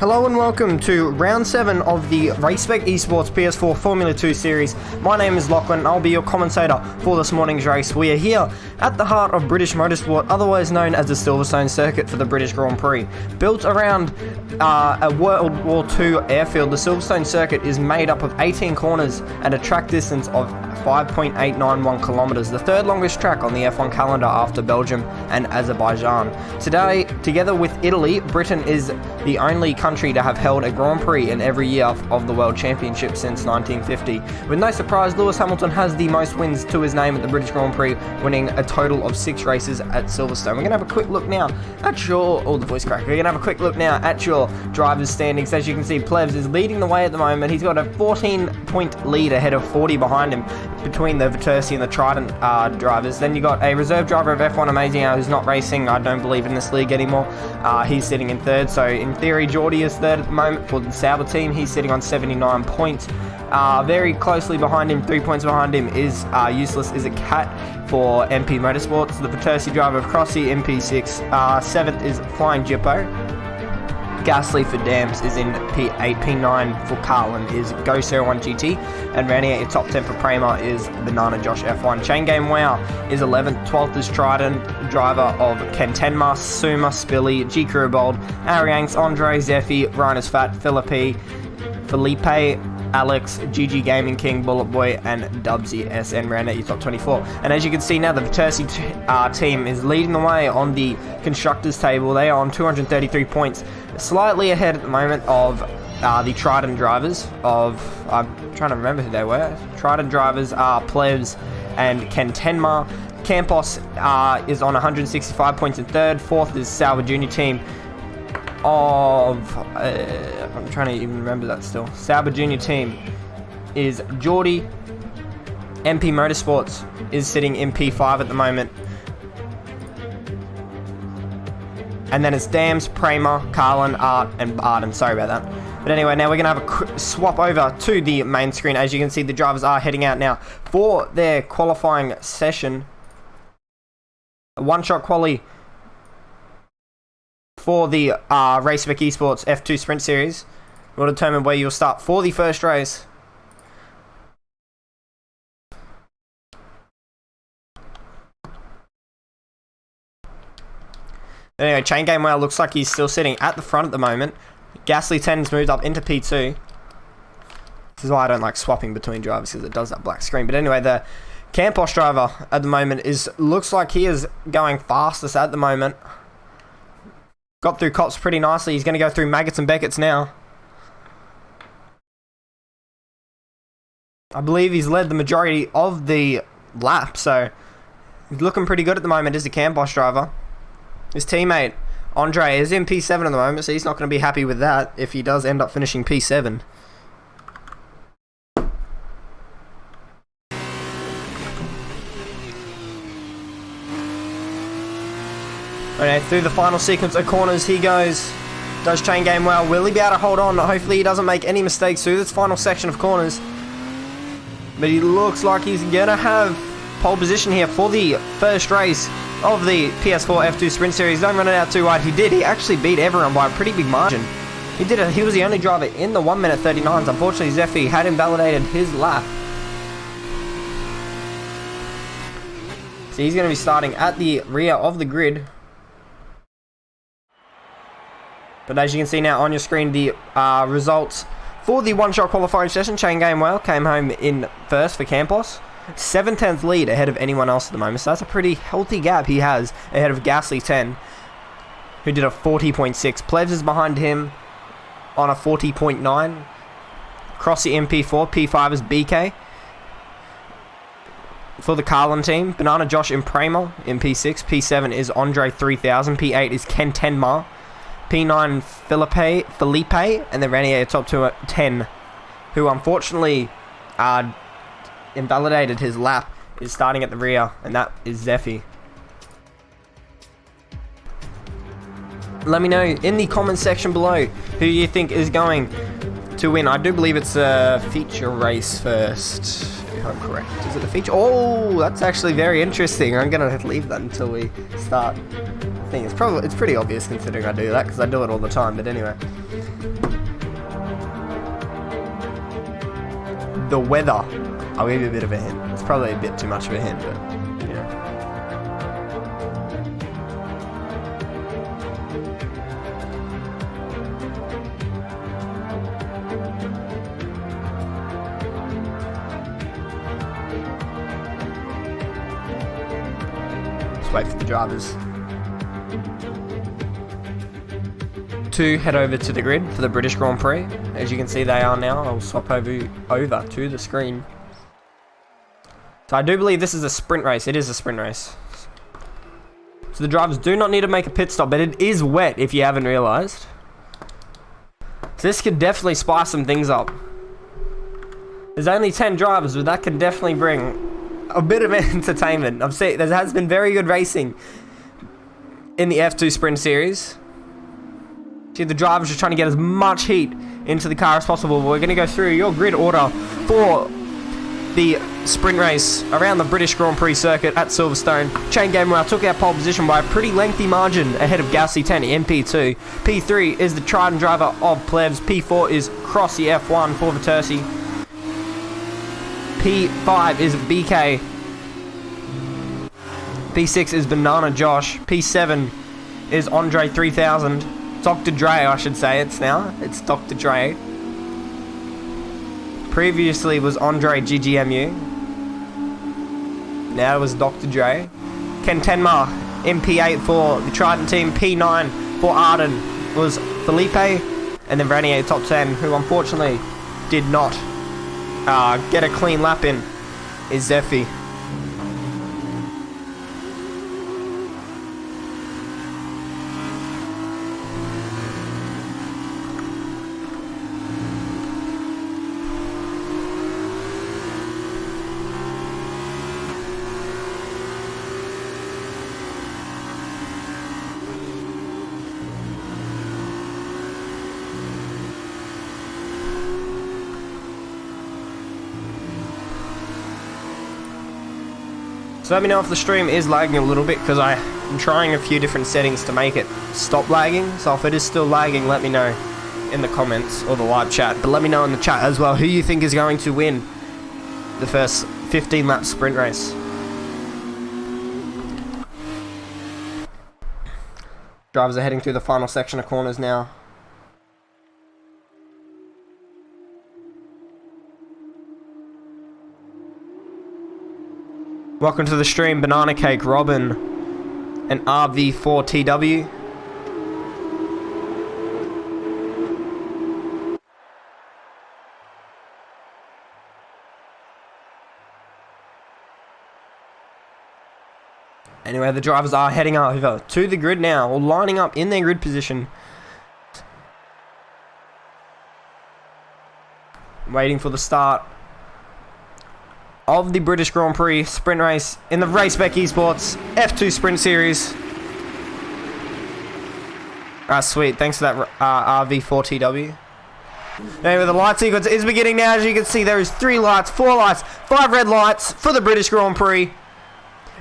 Hello and welcome to round 7 of the Spec Esports PS4 Formula 2 series. My name is Lachlan and I'll be your commentator for this morning's race. We are here at the heart of British motorsport, otherwise known as the Silverstone Circuit for the British Grand Prix. Built around a World War II airfield, the Silverstone Circuit is made up of 18 corners and a track distance of 5.891 kilometers, the third longest track on the F1 calendar after Belgium and Azerbaijan. Today, together with Italy, Britain is the only country to have held a Grand Prix in every year of the World Championship since 1950. With no surprise, Lewis Hamilton has the most wins to his name at the British Grand Prix, winning a total of 6 races at Silverstone. We're going to have a quick look now at your... Oh, the voice crack. We're going to have a quick look now at your drivers' standings. As you can see, Plebs is leading the way at the moment. He's got a 14-point lead ahead of 40 behind him between the Viterci and the Trident drivers. Then you got a reserve driver of F1 Amazing who's not racing. I don't believe in this league anymore. He's sitting in third. So in theory, Geordie is third at the moment for the Sauber team. He's sitting on 79 points. Very closely behind him, 3 points behind him, is Useless is a Cat for MP Motorsports. The Viterci driver of Crossy, MP6. 7th is Flying Jippo. Gasly for Dams is in P8, P9 for Carlin is Go01 GT, and rounding out your top 10 for Prema is Banana Josh F1. Chain Game Wow is 11th, 12th is Trident, driver of Ken Tenma, Suma, Spilly, G. Bold, Arianx, Andre, Zephy, Rhinus Fat, Felipe, Alex, GG Gaming King, Bullet Boy, and Dubsy SN round out your top 24. And as you can see now, the Viterci team is leading the way on the constructors table. They are on 233 points, slightly ahead at the moment of the Trident drivers of... I'm trying to remember who they were. Trident drivers are Plebs and Ken Tenma. Campos is on 165 points in third. Fourth is Sauber Junior team of... I'm trying to even remember that still. Sauber Junior team is Geordie. MP Motorsports is sitting in P5 at the moment. And then it's Dams, Prema, Carlin, Art, and Arden. Sorry about that. But anyway, now we're going to have a quick swap over to the main screen. As you can see, the drivers are heading out now for their qualifying session. A one-shot quali for the Spec Esports F2 Sprint Series will determine where you'll start for the first race. Anyway, Chain Game Well looks like he's still sitting at the front at the moment. Gasly 10's moved up into P2. This is why I don't like swapping between drivers, because it does that black screen. But anyway, the Campos driver at the moment looks like he is going fastest at the moment. Got through Cops pretty nicely. He's going to go through Maggots and Beckett's now. I believe he's led the majority of the lap, so he's looking pretty good at the moment as a Campos driver. His teammate, Andre, is in P7 at the moment, so he's not going to be happy with that if he does end up finishing P7. Okay, through the final sequence of corners he goes. Does Chain Game Well. Will he be able to hold on? Hopefully he doesn't make any mistakes through this final section of corners. But he looks like he's going to have pole position here for the first race of the PS4 F2 Sprint Series. Don't run it out too wide. He did. He actually beat everyone by a pretty big margin. He did it. He was the only driver in the 1 minute 39s. Unfortunately, Zephy had invalidated his lap. So he's going to be starting at the rear of the grid. But as you can see now on your screen, the results for the one-shot qualifying session. Chain Game Well came home in first for Campos. 7/10th lead ahead of anyone else at the moment. So that's a pretty healthy gap he has ahead of Gasly 10, who did a 40.6. Plebs is behind him on a 40.9. Crossy MP4. P5 is BK. For the Carlin team, Banana Josh in Prema in P6. P7 is Andre 3000. P8 is Ken Tenma. P9 Felipe, and then Ranier top 10, who unfortunately invalidated his lap, is starting at the rear, and that is Zephy. Let me know in the comment section below who you think is going to win. I do believe it's a feature race first, if I'm correct. Is it a feature? Oh, that's actually very interesting. I'm going to leave that until we start. It's pretty obvious considering I do that because I do it all the time, but anyway. the weather. I'll give you a bit of a hint. It's probably a bit too much of a hint, but yeah. Just wait for the drivers to head over to the grid for the British Grand Prix. As you can see, they are now. I'll swap over to the screen. So I do believe this is a sprint race. It is a sprint race. So the drivers do not need to make a pit stop, but it is wet if you haven't realized. So this could definitely spice some things up. There's only 10 drivers, but that can definitely bring a bit of entertainment. I've seen there has been very good racing in the F2 Sprint Series. See, the drivers are trying to get as much heat into the car as possible. We're going to go through your grid order for the sprint race around the British Grand Prix circuit at Silverstone. Chain Gamewell took our pole position by a pretty lengthy margin ahead of Gasly 10 in P2. P3 is the Trident driver of Plebs. P4 is Crossy F1 for Viterci. P5 is BK. P6 is Banana Josh. P7 is Andre 3000. Dr. Dre, I should say it's now. It's Dr. Dre. Previously was Andre GGMU. Now it was Dr. Dre. Ken Tenma in P8 for the Trident team. P9 for Arden was Felipe. And then Ranier top 10, who unfortunately did not get a clean lap in, is Zephy. So let me know if the stream is lagging a little bit, because I'm trying a few different settings to make it stop lagging. So if it is still lagging, let me know in the comments or the live chat. But let me know in the chat as well who you think is going to win the first 15 lap sprint race. Drivers are heading through the final section of corners now. Welcome to the stream, Banana Cake, Robin, and RV4TW. Anyway, the drivers are heading over to the grid now, or lining up in their grid position. Waiting for the start of the British Grand Prix sprint race in the Spec Esports F2 Sprint Series. Sweet, thanks for that RV4TW. Anyway, the light sequence is beginning now. As you can see, there is 3 lights, 4 lights, 5 red lights for the British Grand Prix.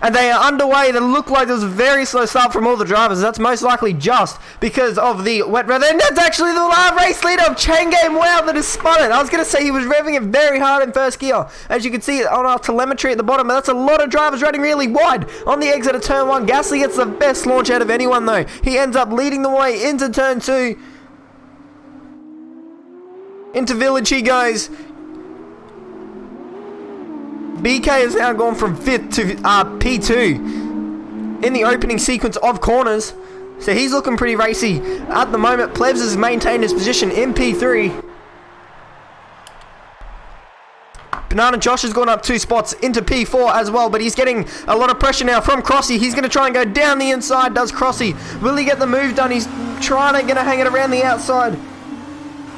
And they are underway. They look like there's a very slow start from all the drivers. That's most likely just because of the wet weather. And that's actually the race leader of Chain Game. Wow, that is spun it. I was going to say he was revving it very hard in first gear. As you can see on our telemetry at the bottom, that's a lot of drivers running really wide on the exit of turn 1. Gasly gets the best launch out of anyone though. He ends up leading the way into turn 2. Into Village he goes. BK has now gone from 5th to P2 in the opening sequence of corners. So he's looking pretty racy at the moment. Plebs has maintained his position in P3. Banana Josh has gone up 2 spots into P4 as well, but he's getting a lot of pressure now from Crossy. He's going to try and go down the inside, does Crossy. Will he get the move done? He's trying to hang it around the outside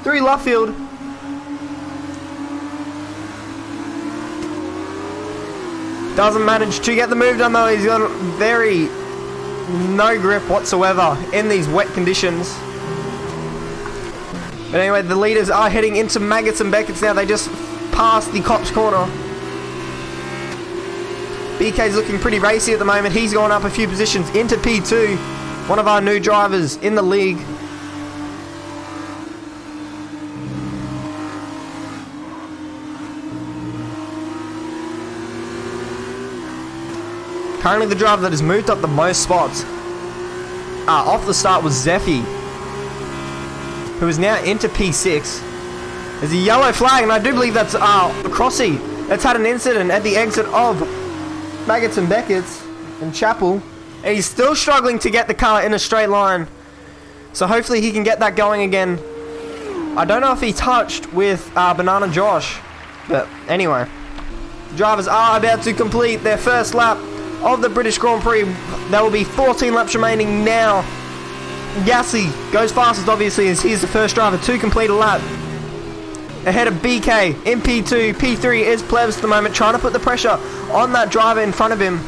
through Luffield. Doesn't manage to get the move done though. He's got very no grip whatsoever in these wet conditions. But anyway, the leaders are heading into Maggots and Beckett's now. They just passed the Cops corner. BK's looking pretty racy at the moment. He's gone up a few positions into P2. One of our new drivers in the league. Currently the driver that has moved up the most spots off the start was Zephy, who is now into P6. There's a yellow flag, and I do believe that's Crossy that's had an incident at the exit of Maggots and Beckett's in Chapel, and he's still struggling to get the car in a straight line. So hopefully he can get that going again. I don't know if he touched with Banana Josh, but anyway. Drivers are about to complete their first lap of the British Grand Prix. There will be 14 laps remaining now. Gasly goes fastest, obviously, as he's the first driver to complete a lap. Ahead of BK in P2. P3 is Plebs at the moment, trying to put the pressure on that driver in front of him.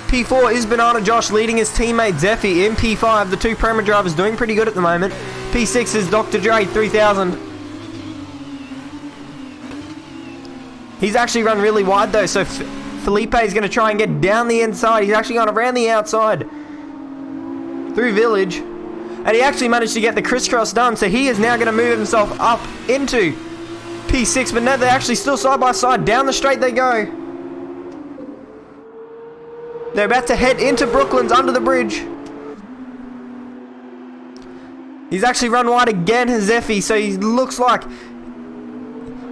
P4 is Banana Josh leading his teammate Zephy in P5. The two Prema drivers doing pretty good at the moment. P6 is Dr. Dre 3000. He's actually run really wide though, so Felipe is going to try and get down the inside. He's actually gone around the outside through Village, and he actually managed to get the crisscross done, so he is now going to move himself up into P6, but now they're actually still side by side. Down the straight they go. They're about to head into Brooklands under the bridge. He's actually run wide again, Zephy, so he looks like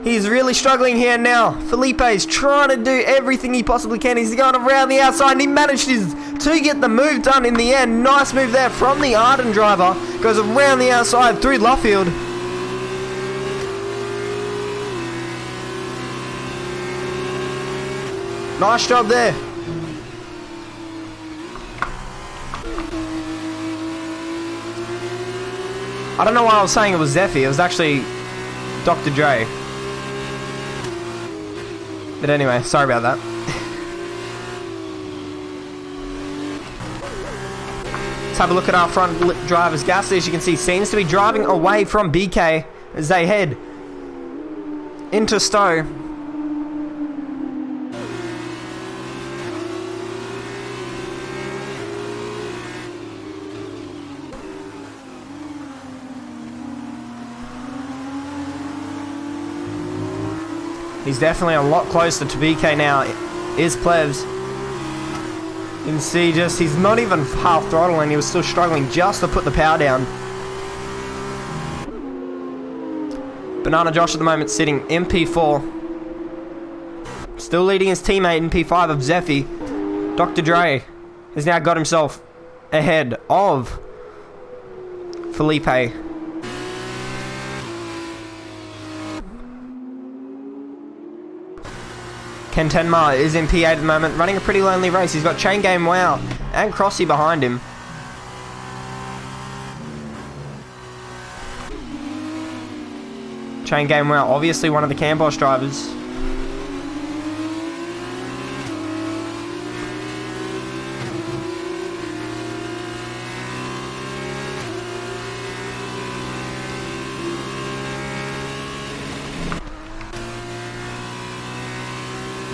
he's really struggling here now. Felipe is trying to do everything he possibly can. He's going around the outside, and he managed to get the move done in the end. Nice move there from the Arden driver. Goes around the outside through Luffield. Nice job there. I don't know why I was saying it was Zephy. It was actually Dr. Dre. But anyway, sorry about that. Let's have a look at our front drivers. Gasly, as you can see, seems to be driving away from BK as they head into Stowe. He's definitely a lot closer to BK now, is Plebs. You can see just, he's not even half throttling, he was still struggling just to put the power down. Banana Josh at the moment sitting in P4. Still leading his teammate in P5 of Zephy. Dr. Dre has now got himself ahead of Felipe. Ken Tenma is in P8 at the moment, running a pretty lonely race. He's got Chain Game Wow and Crossy behind him. Chain Game Wow, obviously one of the Campos drivers.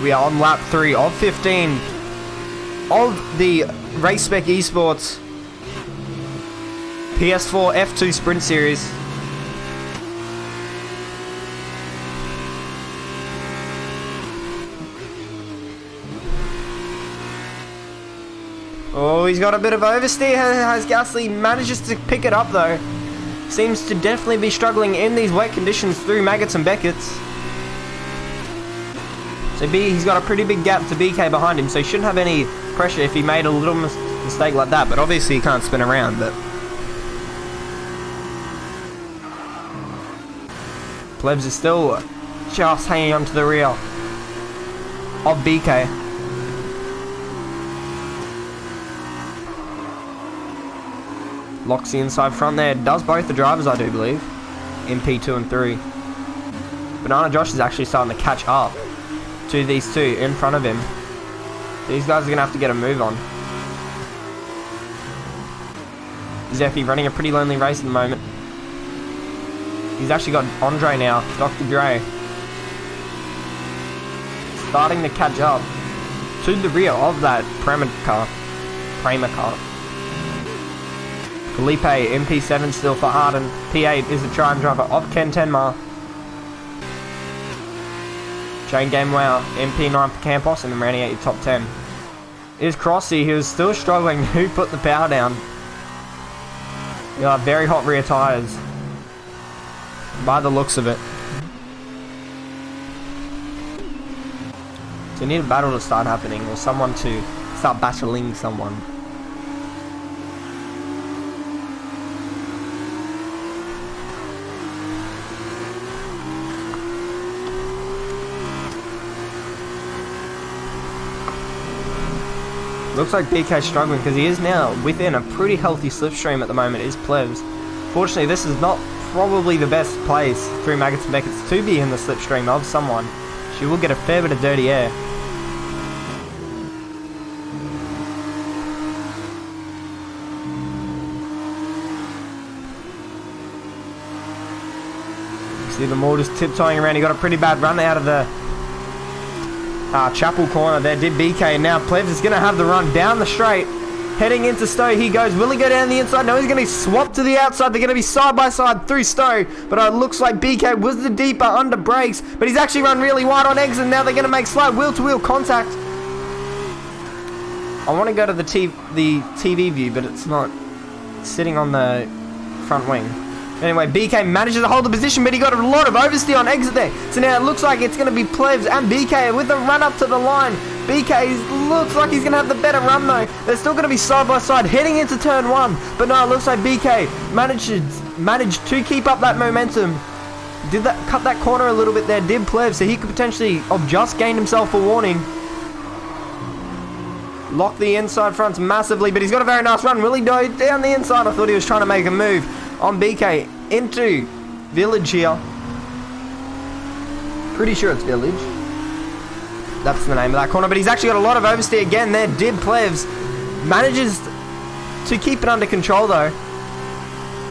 We are on lap 3 of 15 of the Race Spec Esports PS4 F2 Sprint Series. Oh, he's got a bit of oversteer as Gasly manages to pick it up though. Seems to definitely be struggling in these wet conditions through Maggots and Beckett's. So he's got a pretty big gap to BK behind him, so he shouldn't have any pressure if he made a little mistake like that, but obviously he can't spin around. But Plebs is still just hanging on to the rear of BK. Locks the inside front there, does both the drivers I do believe, in P2 and 3. Banana Josh is actually starting to catch up to these two in front of him. These guys are going to have to get a move on. Zephy running a pretty lonely race at the moment. He's actually got Andre now, Dr. Dre. Starting to catch up to the rear of that Prema car. Felipe, MP7 still for Arden. P8 is the try and driver of Ken Tenma. Chain Game, wow, MP9 for Campos, and then rounding out your top 10. Is Crossy, he was still struggling to put the power down. Yeah, very hot rear tyres. By the looks of it. So you need a battle to start happening, or someone to start battling someone. Looks like BK's struggling because he is now within a pretty healthy slipstream at the moment, is Plebs. Fortunately, this is not probably the best place through Maggots and Beckets to be in the slipstream of someone. She will get a fair bit of dirty air. See them all just tiptoeing around. He got a pretty bad run out of the Chapel corner there, did BK. Now Plebs is going to have the run down the straight. Heading into Stowe, he goes. Will he go down the inside? No, he's going to swap to the outside. They're going to be side by side through Stowe. But it looks like BK was the deeper under brakes. But he's actually run really wide on exit. Now they're going to make slight wheel-to-wheel contact. I want to go to the TV view, but it's not sitting on the front wing. Anyway, BK manages to hold the position, but he got a lot of oversteer on exit there. So now it looks like it's going to be Plebs and BK with a run up to the line. BK looks like he's going to have the better run though. They're still going to be side by side heading into turn 1. But no, it looks like BK managed to keep up that momentum. Cut that corner a little bit there, did Plebs, so he could potentially have just gained himself a warning. Lock the inside fronts massively, but he's got a very nice run. Will he go down the inside? I thought he was trying to make a move on BK into Village here. Pretty sure it's Village. That's the name of that corner, but he's actually got a lot of oversteer again there. Did Plebs manages to keep it under control though.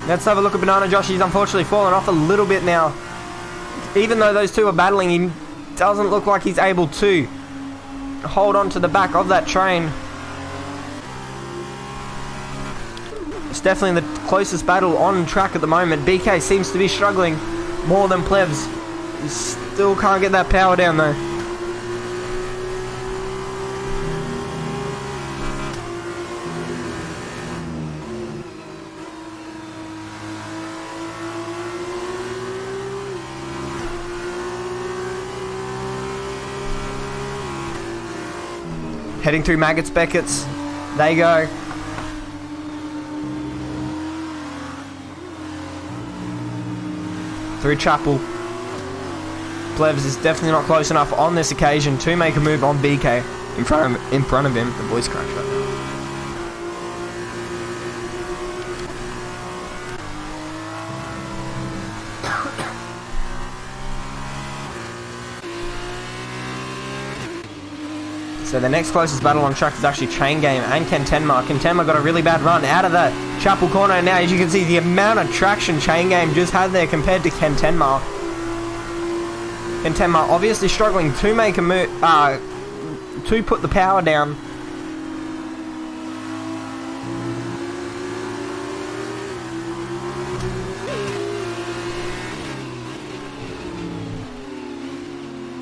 Let's have a look at Banana Josh. He's unfortunately fallen off a little bit now. Even though those two are battling, he doesn't look like he's able to hold on to the back of that train. It's definitely the closest battle on track at the moment. BK seems to be struggling more than Plebs. He still can't get that power down though. Heading through Maggots, Beckets. They go. Through Chapel. Plebs is definitely not close enough on this occasion to make a move on BK. In front of him, the voice crash right now. So the next closest battle on track is actually Chain Game and Kentenma. Kentenma got a really bad run out of the Chapel corner, and now as you can see the amount of traction Chain Game just had there compared to Kentenma. Kentenma obviously struggling to make a move, to put the power down.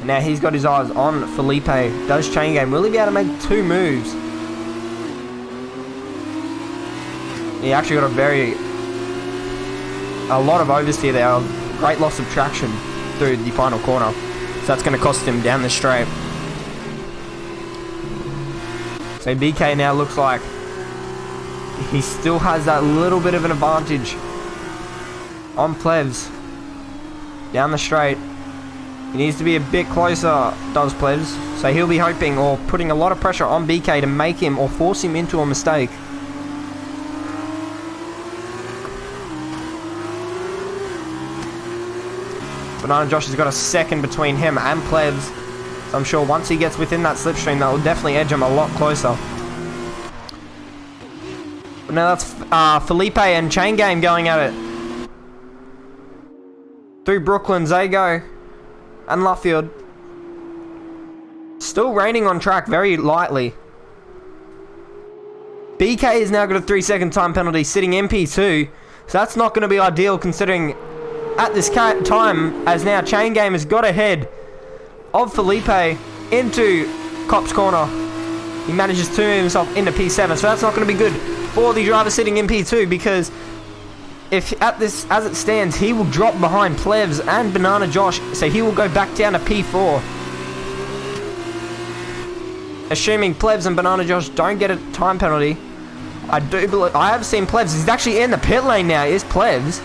Now he's got his eyes on Felipe. Does Chain Game. Will he be able to make two moves? He actually got a lot of oversteer there. Great loss of traction through the final corner. So that's going to cost him down the straight. So BK now looks like he still has that little bit of an advantage on Plebs. Down the straight. He needs to be a bit closer, does Plebs. So he'll be hoping or putting a lot of pressure on BK to make him or force him into a mistake. Banana Josh has got a second between him and Plebs. So I'm sure once he gets within that slipstream, that will definitely edge him a lot closer. But now that's Felipe and Chain Game going at it. Through Brooklyn, Zago and Luffield. Still raining on track very lightly. BK has now got a 3-second time penalty, sitting MP2. So that's not going to be ideal considering at this time, as now Chain Game has got ahead of Felipe into Cop's corner. He manages to move himself into P7, so that's not going to be good for the driver sitting in P2, because if at this, as it stands, he will drop behind Plevs and Banana Josh, so he will go back down to P4. Assuming Plevs and Banana Josh don't get a time penalty. I do believe, I have seen Plevs, he's actually in the pit lane now, is Plevs.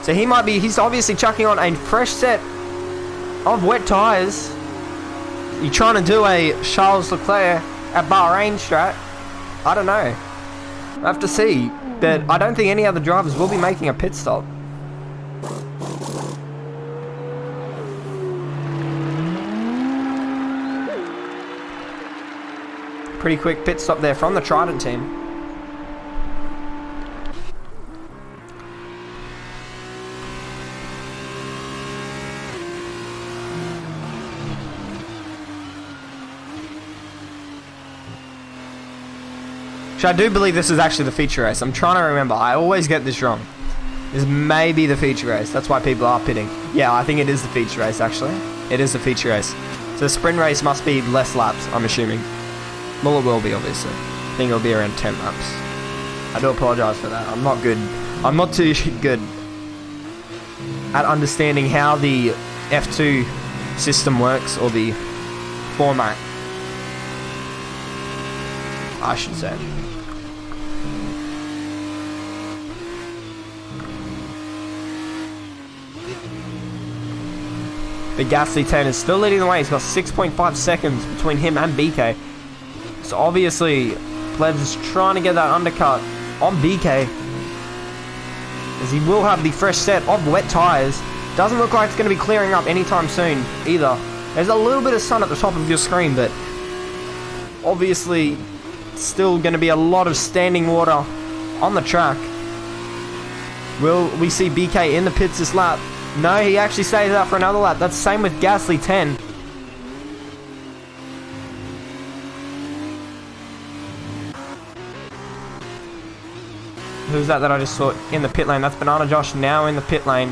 So he might be, he's obviously chucking on a fresh set of wet tyres. You're trying to do a Charles Leclerc at Bahrain strat. I don't know. I have to see. But I don't think any other drivers will be making a pit stop. Pretty quick pit stop there from the Trident team. I do believe this is actually the feature race. I'm trying to remember. I always get this wrong. This may be the feature race. That's why people are pitting. Yeah, I think it is the feature race, actually. It is the feature race. So the sprint race must be less laps, I'm assuming. Well, it will be, obviously. I think it'll be around 10 laps. I do apologize for that. I'm not good. I'm not too good at understanding how the F2 system works, or the format, I should say. But Gasly 10 is still leading the way. He's got 6.5 seconds between him and BK. So obviously, Plebs is trying to get that undercut on BK, as he will have the fresh set of wet tyres. Doesn't look like it's going to be clearing up anytime soon either. There's a little bit of sun at the top of your screen, but obviously still going to be a lot of standing water on the track. Will we see BK in the pits this lap? No, he actually stays out for another lap. That's the same with Gasly 10. Who's that I just saw in the pit lane? That's Banana Josh now in the pit lane.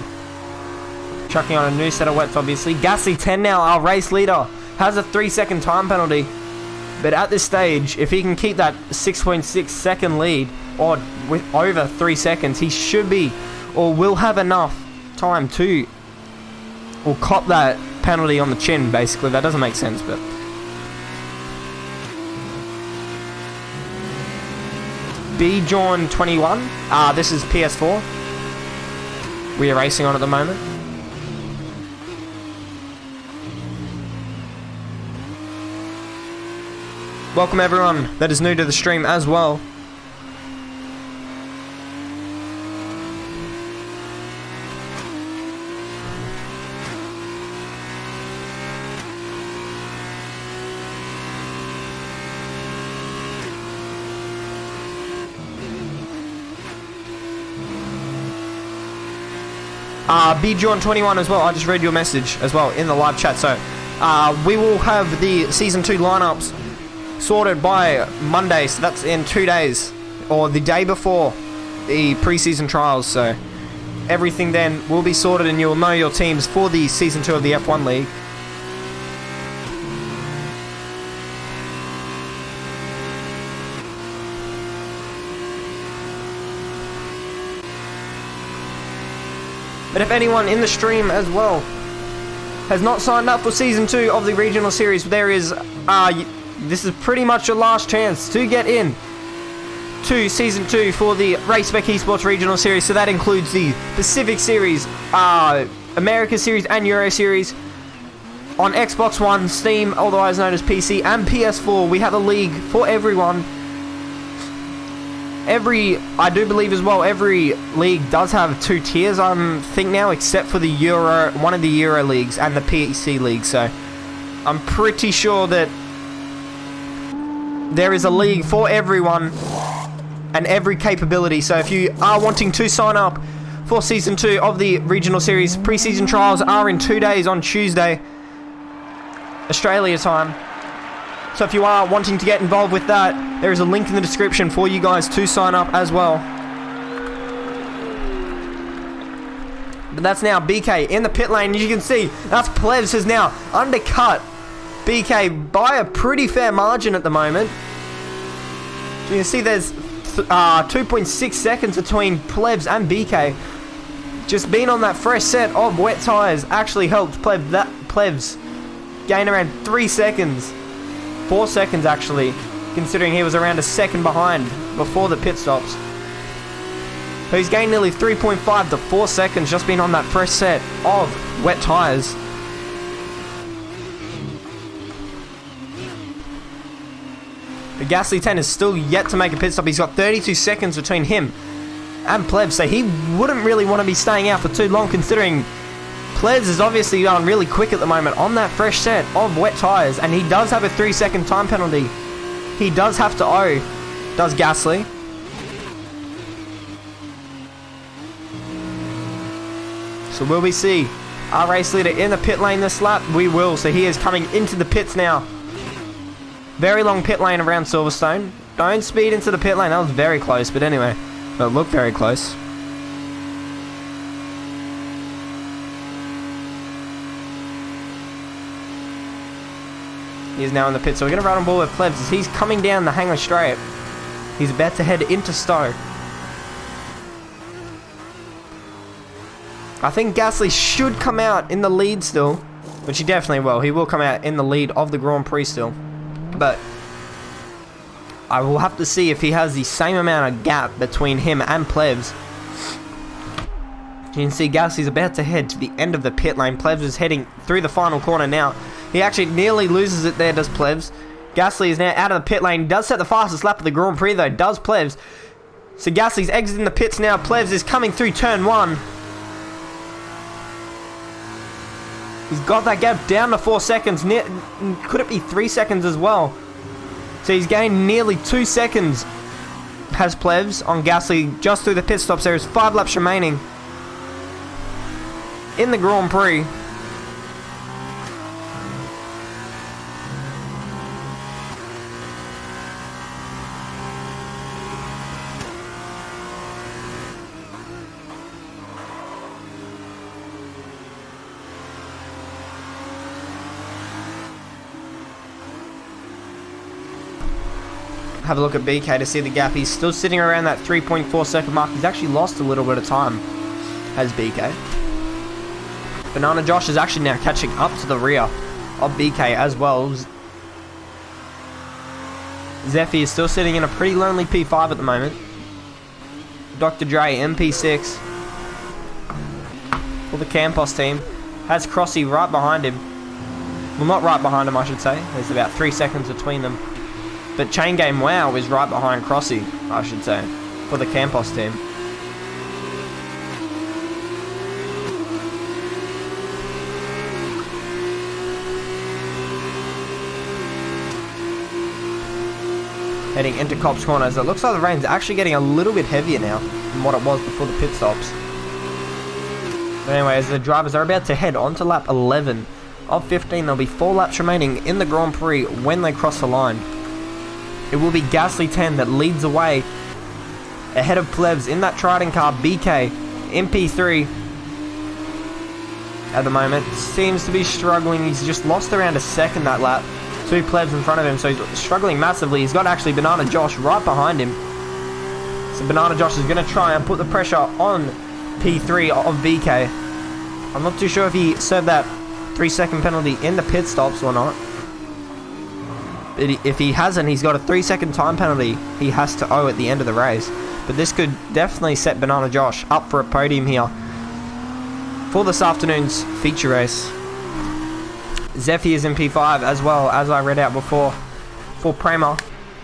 Chucking on a new set of wets, obviously. Gasly 10 now, our race leader, has a 3-second time penalty. But at this stage, if he can keep that 6.6 second lead, or with over 3 seconds, he should be, or will have enough time to, or cop that penalty on the chin, basically. That doesn't make sense, but Bjorn 21, this is PS4 we are racing on at the moment. Welcome everyone that is new to the stream as well. Bjorn21 as well, I just read your message as well in the live chat. So we will have the Season 2 lineups sorted by Monday, so that's in 2 days, or the day before the pre-season trials. So everything then will be sorted and you'll know your teams for the Season 2 of the F1 League. But if anyone in the stream as well has not signed up for Season 2 of the Regional Series, there is, this is pretty much your last chance to get in to Season 2 for the Spec Esports Regional Series. So that includes the Pacific Series, America Series and Euro Series. On Xbox One, Steam, otherwise known as PC, and PS4, we have a league for everyone. I do believe as well, every league does have 2 tiers, I think now, except for the Euro, one of the Euro leagues and the PC league. So I'm pretty sure that there is a league for everyone and every capability. So if you are wanting to sign up for Season 2 of the Regional Series, pre-season trials are in 2 days on Tuesday, Australia time. So if you are wanting to get involved with that, there is a link in the description for you guys to sign up as well. But that's now BK in the pit lane. You can see that's Plebs has now undercut BK by a pretty fair margin at the moment. You can see there's 2.6 seconds between Plebs and BK. Just being on that fresh set of wet tyres actually helped Plebs gain around 3 seconds. 4 seconds actually, considering he was around a second behind before the pit stops. So he's gained nearly 3.5 to 4 seconds just being on that fresh set of wet tyres. The Gasly 10 is still yet to make a pit stop. He's got 32 seconds between him and Plebs, so he wouldn't really want to be staying out for too long, considering Plebs is obviously going really quick at the moment on that fresh set of wet tyres, and he does have a 3-second time penalty. He does have to owe, does Gasly. So will we see our race leader in the pit lane this lap? We will. So he is coming into the pits now. Very long pit lane around Silverstone. Don't speed into the pit lane. That was very close, but anyway, it looked very close. He is now in the pit, so we're going to run on board with Plebs as he's coming down the hangar straight. He's about to head into Stowe. I think Gasly should come out in the lead still, which he definitely will. He will come out in the lead of the Grand Prix still. But I will have to see if he has the same amount of gap between him and Plebs. You can see Gasly's about to head to the end of the pit lane. Plebs is heading through the final corner now. He actually nearly loses it there, does Plebs. Gasly is now out of the pit lane. Does set the fastest lap of the Grand Prix though, does Plebs. So Gasly's exiting the pits now. Plebs is coming through turn 1. He's got that gap down to 4 seconds. Could it be 3 seconds as well? So he's gained nearly 2 seconds, has Plebs, on Gasly just through the pit stops. There is 5 laps remaining in the Grand Prix. Have a look at BK to see the gap. He's still sitting around that 3.4 second mark. He's actually lost a little bit of time, has BK. Banana Josh is actually now catching up to the rear of BK as well. Zephy is still sitting in a pretty lonely P5 at the moment. Dr. Dre, MP6 for the Campos team. Has Crossy right behind him. Well, not right behind him, I should say. There's about 3 seconds between them. But Chain Game Wow is right behind Crossy, I should say, for the Campos team. Heading into Cops Corners. It looks like the rain's actually getting a little bit heavier now than what it was before the pit stops. But anyway, as the drivers are about to head onto lap 11 of 15, there'll be 4 laps remaining in the Grand Prix when they cross the line. It will be Gasly 10 that leads away ahead of Plebs in that Trident car. BK, MP3 at the moment, seems to be struggling. He's just lost around a second that lap. 2 Plebs in front of him, so he's struggling massively. He's got actually Banana Josh right behind him. So Banana Josh is going to try and put the pressure on P3 of BK. I'm not too sure if he served that 3-second penalty in the pit stops or not. If he hasn't, he's got a 3-second time penalty he has to owe at the end of the race. But this could definitely set Banana Josh up for a podium here for this afternoon's feature race. Zephy is in P5 as well, as I read out before, for Prema.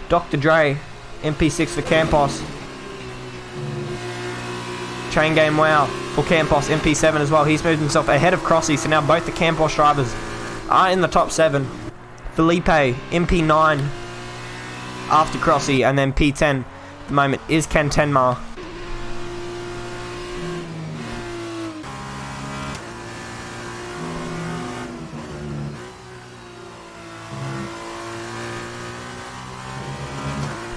Dr. Dre, MP6 for Campos. Chain Game Wow for Campos, MP7 as well. He's moved himself ahead of Crossy, so now both the Campos drivers are in the top 7. Felipe, MP9 after Crossy, and then P10 at the moment is Ken Tenma.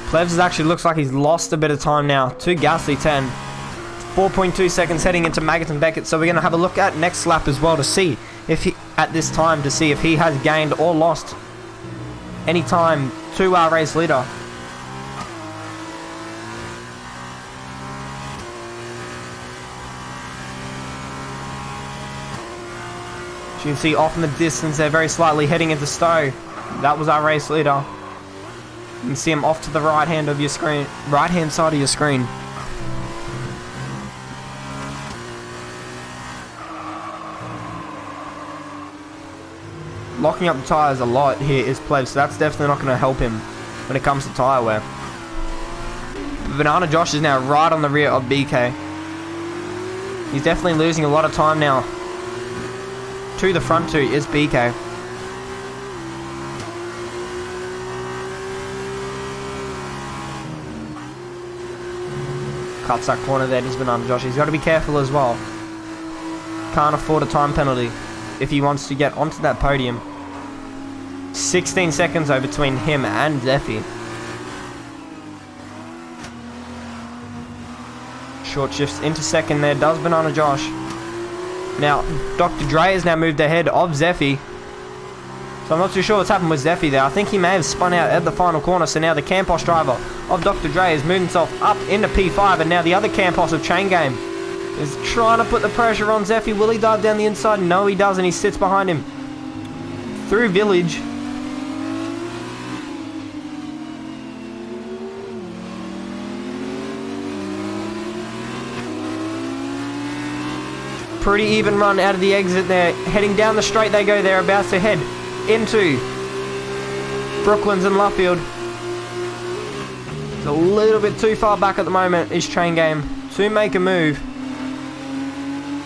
Plebs actually looks like he's lost a bit of time now to Gasly 10. 4.2 seconds heading into Maggott and Beckett. So we're going to have a look at next lap as well to see if he, at this time, to see if he has gained or lost any time to our race leader. As you can see off in the distance, they're very slightly heading into Stowe. That was our race leader. You can see him off to the right hand of your screen, right hand side of your screen. Locking up the tyres a lot here is Pleb, so that's definitely not going to help him when it comes to tyre wear. Banana Josh is now right on the rear of BK. He's definitely losing a lot of time now. To the front two is BK. Cuts that corner there, does Banana Josh. He's got to be careful as well. Can't afford a time penalty if he wants to get onto that podium. 16 seconds though between him and Zeffy. Short shifts into second there, does Banana Josh. Now, Dr. Dre has now moved ahead of Zeffy. So I'm not too sure what's happened with Zeffy there. I think he may have spun out at the final corner. So now the Campos driver of Dr. Dre has moved himself up into P5. And now the other Campos of Chain Game is trying to put the pressure on Zeffy. Will he dive down the inside? No, he doesn't. He sits behind him. Through Village. Pretty even run out of the exit there. Heading down the straight they go. They're about to head into Brooklands and Luffield. It's a little bit too far back at the moment, is Chain Game, to make a move.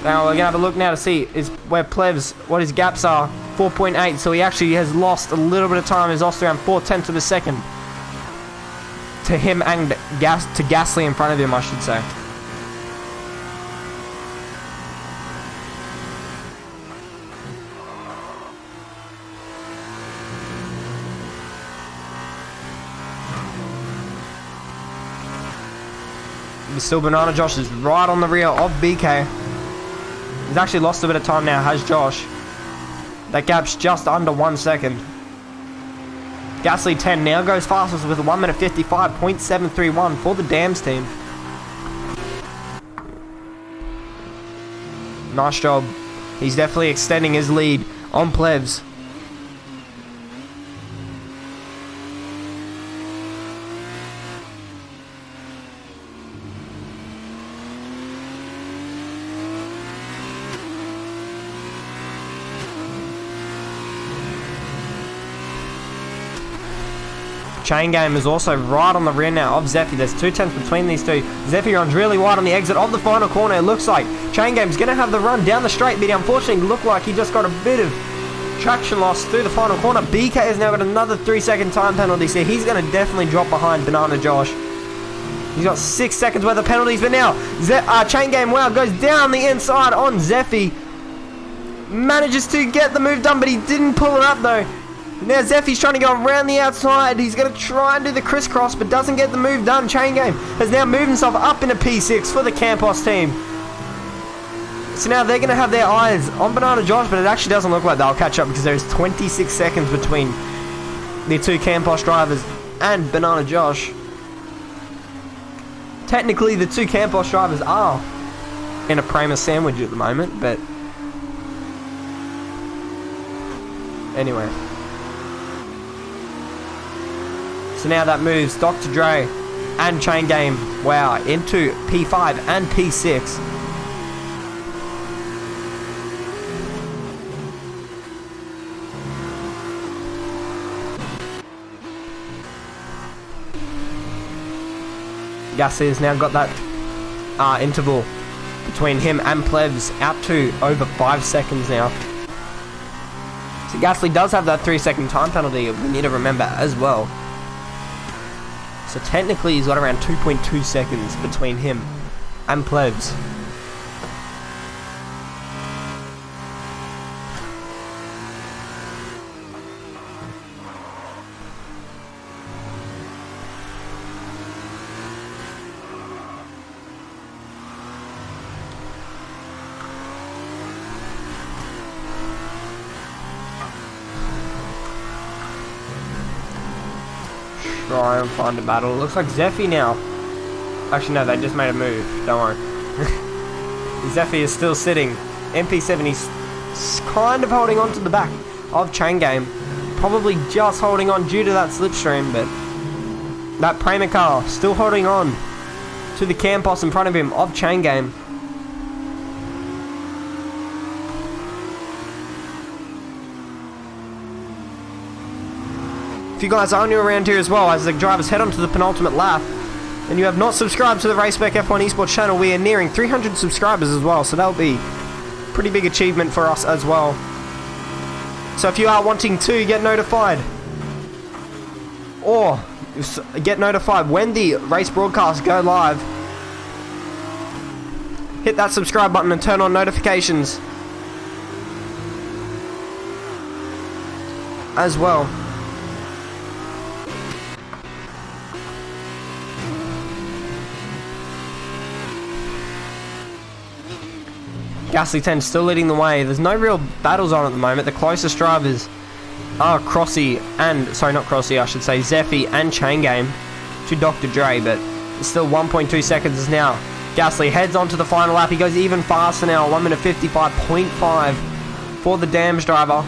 Now we're going to have a look now to see is where Plevs, what his gaps are. 4.8, so he actually has lost a little bit of time. He's lost around 4/10 of a second to him and Gasly in front of him, I should say. Still Banana Josh is right on the rear of BK. He's actually lost a bit of time now, has Josh. That gap's just under 1 second. Gasly 10 now goes fastest with a 1 minute 55.731 for the Dams team. Nice job. He's definitely extending his lead on Plevs. Chain Game is also right on the rear now of Zeffy. There's 2/10 between these two. Zeffy runs really wide on the exit of the final corner. It looks like Chain Game's going to have the run down the straight, but he unfortunately looked like he just got a bit of traction loss through the final corner. BK has now got another 3-second time penalty, so he's going to definitely drop behind Banana Josh. He's got 6 seconds worth of penalties, but now Chain Game, wow, goes down the inside on Zeffy. Manages to get the move done, but he didn't pull it up though. Now Zeffy's trying to go around the outside. He's going to try and do the crisscross, but doesn't get the move done. Chain Game has now moved himself up into P6 for the Campos team. So now they're going to have their eyes on Banana Josh, but it actually doesn't look like they'll catch up because there's 26 seconds between the two Campos drivers and Banana Josh. Technically, the two Campos drivers are in a Prima sandwich at the moment, but anyway. So now that moves Dr. Dre and Chain Game, wow, into P5 and P6. Gasly has now got that interval between him and Plebs out to over 5 seconds now. So Gasly does have that 3-second time penalty, we need to remember as well. So technically he's got around 2.2 seconds between him and Plebs. try and find a battle. It looks like Zephy now. Actually, no, they just made a move. Don't worry. Zephy is still sitting. MP7, he's kind of holding on to the back of Chain Game. Probably just holding on due to that slipstream, but that Prema car still holding on to the Campos in front of him of Chain Game. If you guys are new around here as well, as the drivers head on to the penultimate lap, and you have not subscribed to the RaceSpec F1 Esports channel, we are nearing 300 subscribers as well, so that'll be a pretty big achievement for us as well. So if you are wanting to get notified, or get notified when the race broadcasts go live, hit that subscribe button and turn on notifications as well. Gasly 10 still leading the way. There's no real battles on at the moment. The closest drivers are Crossy and, sorry, not Crossy, I should say Zephy and Chain Game to Dr. Dre, but it's still 1.2 seconds now. Gasly heads on to the final lap. He goes even faster now, 1 minute 55.5 for the Dams driver.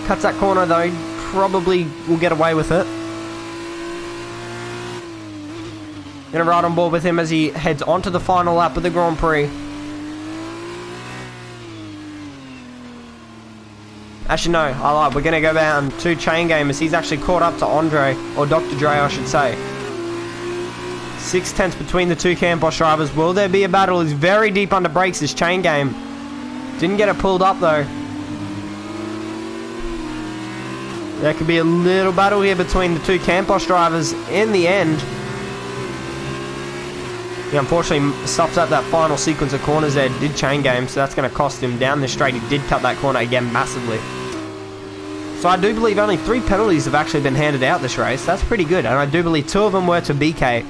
Cuts that corner though, probably will get away with it. Gonna ride on board with him as he heads on to the final lap of the Grand Prix. Actually, no, I lied. We're going to go down to Chain Game as he's actually caught up to Andre, or Dr. Dre, I should say. 6/10 between the two Campos drivers. Will there be a battle? He's very deep under brakes, this Chain Game. Didn't get it pulled up, though. There could be a little battle here between the two Campos drivers in the end. He unfortunately stuffed up that final sequence of corners there, did Chain Game, so that's going to cost him down the straight. He did cut that corner again massively. So I do believe only 3 penalties have actually been handed out this race. That's pretty good, and I do believe 2 of them were to BK,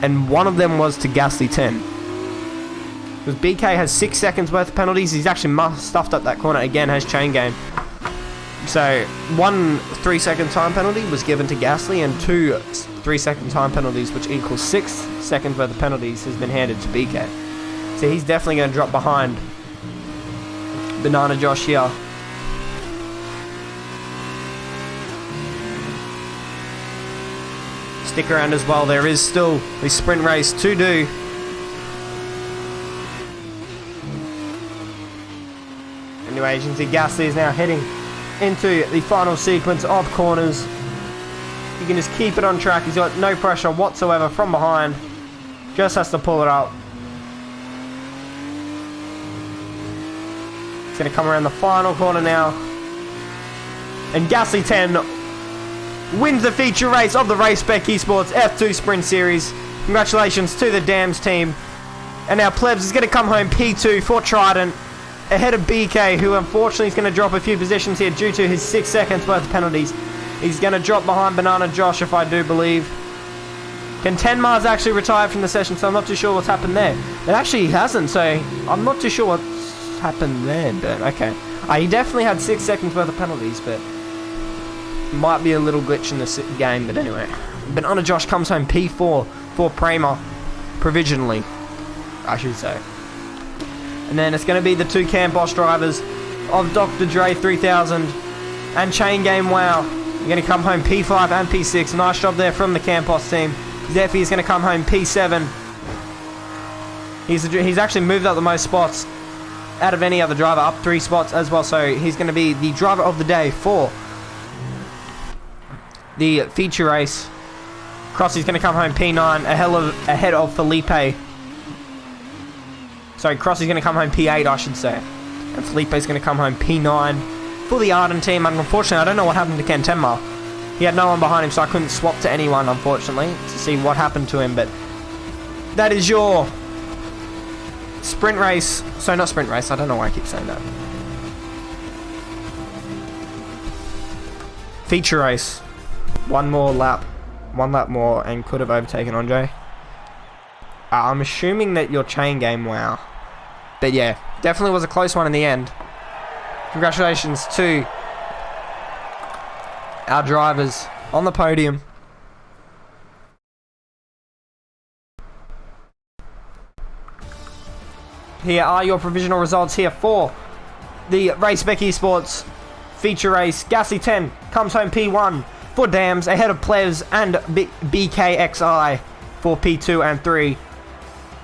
and 1 of them was to Gasly 10. Because BK has 6 seconds worth of penalties, he's actually stuffed up that corner again, has Chain Game. So 1 3-second time penalty was given to Gasly, and 2 3-second time penalties, which equals 6 seconds worth of penalties, has been handed to BK. So he's definitely going to drop behind Banana Josh here. Stick around as well, there is still a sprint race to do. Anyway, as you can see, Gasly is now heading into the final sequence of corners. He can just keep it on track. He's got no pressure whatsoever from behind. Just has to pull it up. He's going to come around the final corner now. And Gasly 10 wins the feature race of the RaceSpec Esports F2 Sprint Series. Congratulations to the Dams team. And now Plebs is going to come home P2 for Trident, ahead of BK, who unfortunately is going to drop a few positions here due to his 6 seconds worth of penalties. He's going to drop behind Banana Josh, if I do believe. Can 10 Mars actually retire from the session, so I'm not too sure what's happened there. It actually hasn't, so I'm not too sure what's happened there, but okay. He definitely had 6 seconds worth of penalties, but might be a little glitch in the game, but anyway. Banana Josh comes home P4 for Prema, provisionally, I should say. And then it's going to be the 2 Campos drivers of Dr. Dre 3000 and Chain Game Wow. You're going to come home P5 and P6. Nice job there from the Campos team. Zephy is going to come home P7. He's actually moved up the most spots out of any other driver, up 3 spots as well. So he's going to be the driver of the day for the feature race. Crossy's going to come home P9 ahead of Felipe. Sorry, Crossy's going to come home P8, I should say. And Felipe's going to come home P9 for the Arden team. And unfortunately, I don't know what happened to Ken Tenma. He had no one behind him, so I couldn't swap to anyone, unfortunately, to see what happened to him. But that is your sprint race. So not sprint race, I don't know why I keep saying that. Feature race. 1 more lap. 1 lap more and could have overtaken Andre. I'm assuming that your Chain Game Wow. But yeah, definitely was a close one in the end. Congratulations to our drivers on the podium. Here are your provisional results here for the Spec Esports feature race. Gasly 10 comes home P1 for Dams, ahead of Plevs and BKXI for P2 and 3.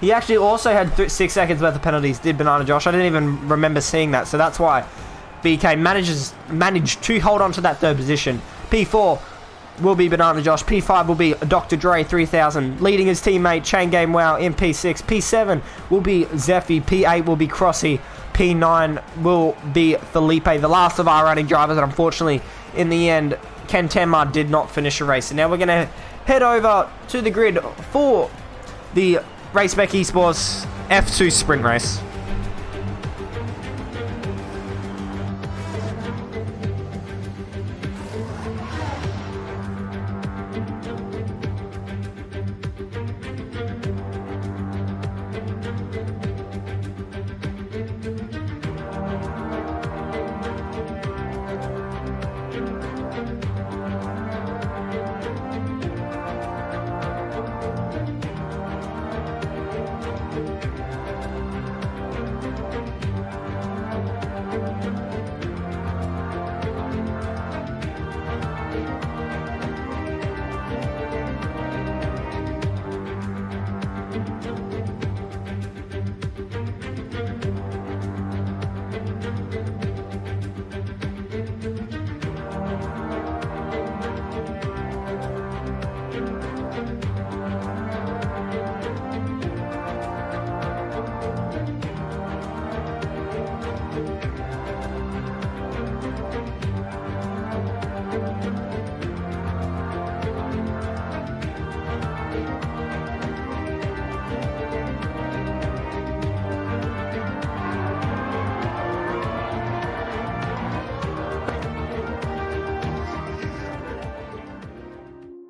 He actually also had 6 seconds worth of penalties, did Banana Josh. I didn't even remember seeing that, so that's why BK managed to hold on to that third position. P4 will be Banana Josh. P5 will be Dr. Dre 3000, leading his teammate Chain Game Wow in P6. P7 will be Zephy. P8 will be Crossy. P9 will be Felipe, the last of our running drivers, and unfortunately, in the end, Ken Tenma did not finish the race. And now we're going to head over to the grid for the Spec Esports F2 sprint race.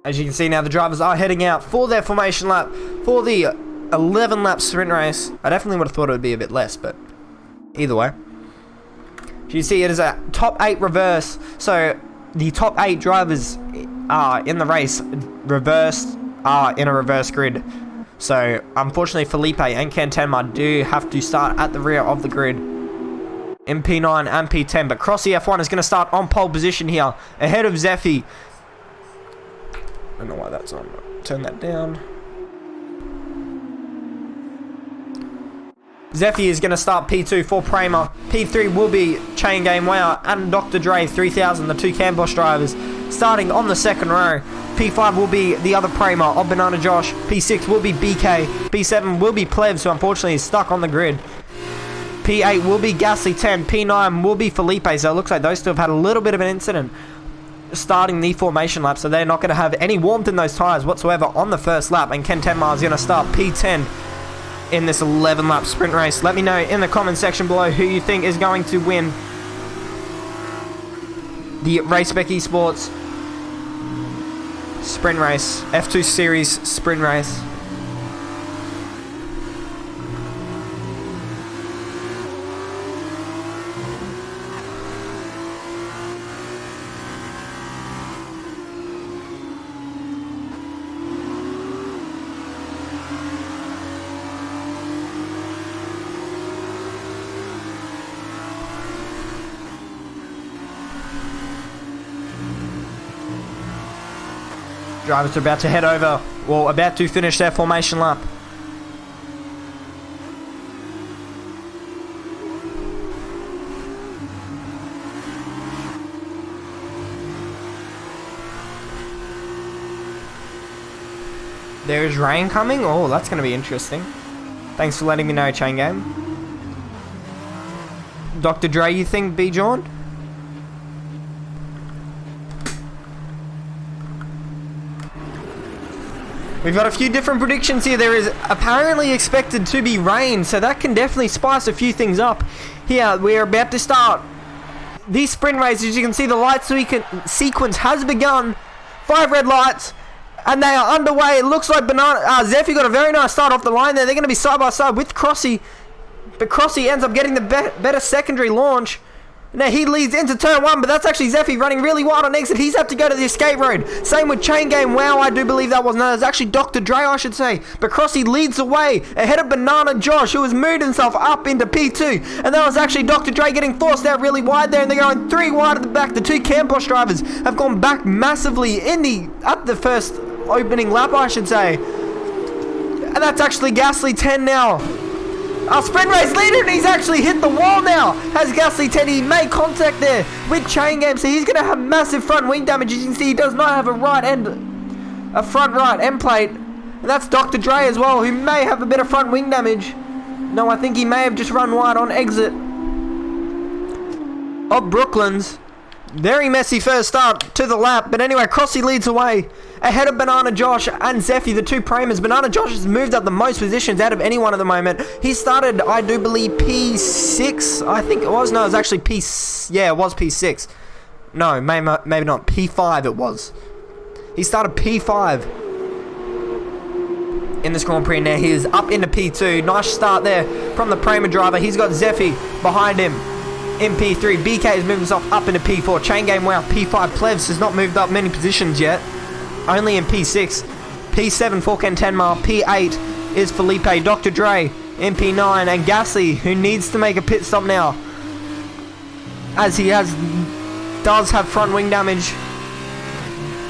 As you can see now, the drivers are heading out for their formation lap for the 11 lap sprint race. I definitely would have thought it would be a bit less, but either way. As you see, it is a top 8 reverse. So the top 8 drivers are in the race reversed, are in a reverse grid. So unfortunately, Felipe and Ken Tenma do have to start at the rear of the grid in P9 and P10. But Crossy F1 is going to start on pole position here, ahead of Zephy. I don't know why that's on. Turn that down. Zephy is going to start P2 for Pramer. P3 will be Chain Game Wow and Dr. Dre 3000, the two Cambosh drivers, starting on the second row. P5 will be the other Pramer of Banana Josh. P6 will be BK. P7 will be Plebs, who unfortunately is stuck on the grid. P8 will be Gasly 10. P9 will be Felipe, so it looks like those two have had a little bit of an incident starting the formation lap, so they're not going to have any warmth in those tyres whatsoever on the first lap, and Ken Tenma is going to start P10 in this 11 lap sprint race. Let me know in the comment section below who you think is going to win the Spec Esports sprint race, F2 series sprint race. Drivers are about to head over, well, about to finish their formation lap. There's rain coming? Oh, that's going to be interesting. Thanks for letting me know, Chain Game. Dr. Dre, you think B-John? We've got a few different predictions here. There is apparently expected to be rain, so that can definitely spice a few things up. Here, we're about to start this sprint race. As you can see, the light sequence has begun. 5 red lights, and they are underway. It looks like Zephy got a very nice start off the line there. They're going to be side by side with Crossy, but Crossy ends up getting the better secondary launch. Now he leads into turn 1, but that's actually Zeffy running really wide on exit. He's had to go to the escape road. Same with Chain Game. Wow, I do believe that was. No, it's actually Dr. Dre, I should say. But Crossy leads the way ahead of Banana Josh, who has moved himself up into P2. And that was actually Dr. Dre getting forced out really wide there, and they're going 3 wide at the back. The 2 Campos drivers have gone back massively at the first opening lap, I should say. And that's actually Gasly 10 now. Our sprint race leader, and he's actually hit the wall now. Has Gasly 10, he made contact there with Chain Game, so he's going to have massive front wing damage. As you can see, he does not have a front right end plate. And that's Dr. Dre as well, who may have a bit of front wing damage. No, I think he may have just run wide on exit of Brooklands. Very messy first start to the lap, but anyway, Crossy leads away ahead of Banana Josh and Zeffy, the 2 Primers. Banana Josh has moved up the most positions out of anyone at the moment. He started, I do believe, P6, I think it was. No, it was actually it was P6. No, maybe not. P5 it was. He started P5 in this Grand Prix. Now he is up into P2. Nice start there from the Primer driver. He's got Zeffy behind him in P3. BK has moved himself up into P4. Chain Game, wow, P5. Plevs has not moved up many positions yet. Only in P6. P7, Forken 10 mile. P8 is Felipe. Dr. Dre in P9. And Gasly, who needs to make a pit stop now, as he does have front wing damage.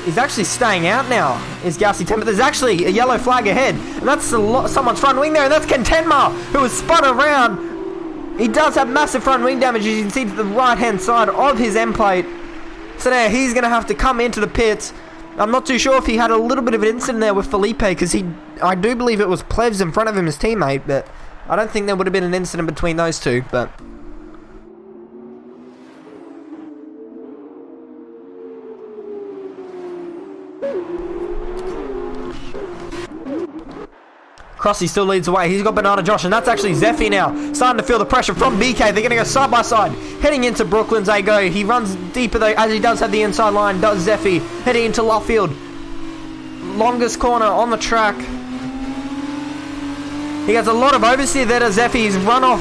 He's actually staying out now, is Gasly 10. But there's actually a yellow flag ahead. And that's someone's front wing there. And that's Ken 10 mile, who has spun around. He does have massive front wing damage, as you can see, to the right-hand side of his end plate. So now he's going to have to come into the pits. I'm not too sure if he had a little bit of an incident there with Felipe, because I do believe it was Plevs in front of him, his teammate, but I don't think there would have been an incident between those two, but... Crossy still leads away. He's got Banana Josh, and that's actually Zeffy now. Starting to feel the pressure from BK. They're going to go side by side. Heading into Brooklands, they go. He runs deeper, though, as he does have the inside line. Does Zeffy. Heading into Luffield. Longest corner on the track. He has a lot of oversteer there to Zeffy. He's run off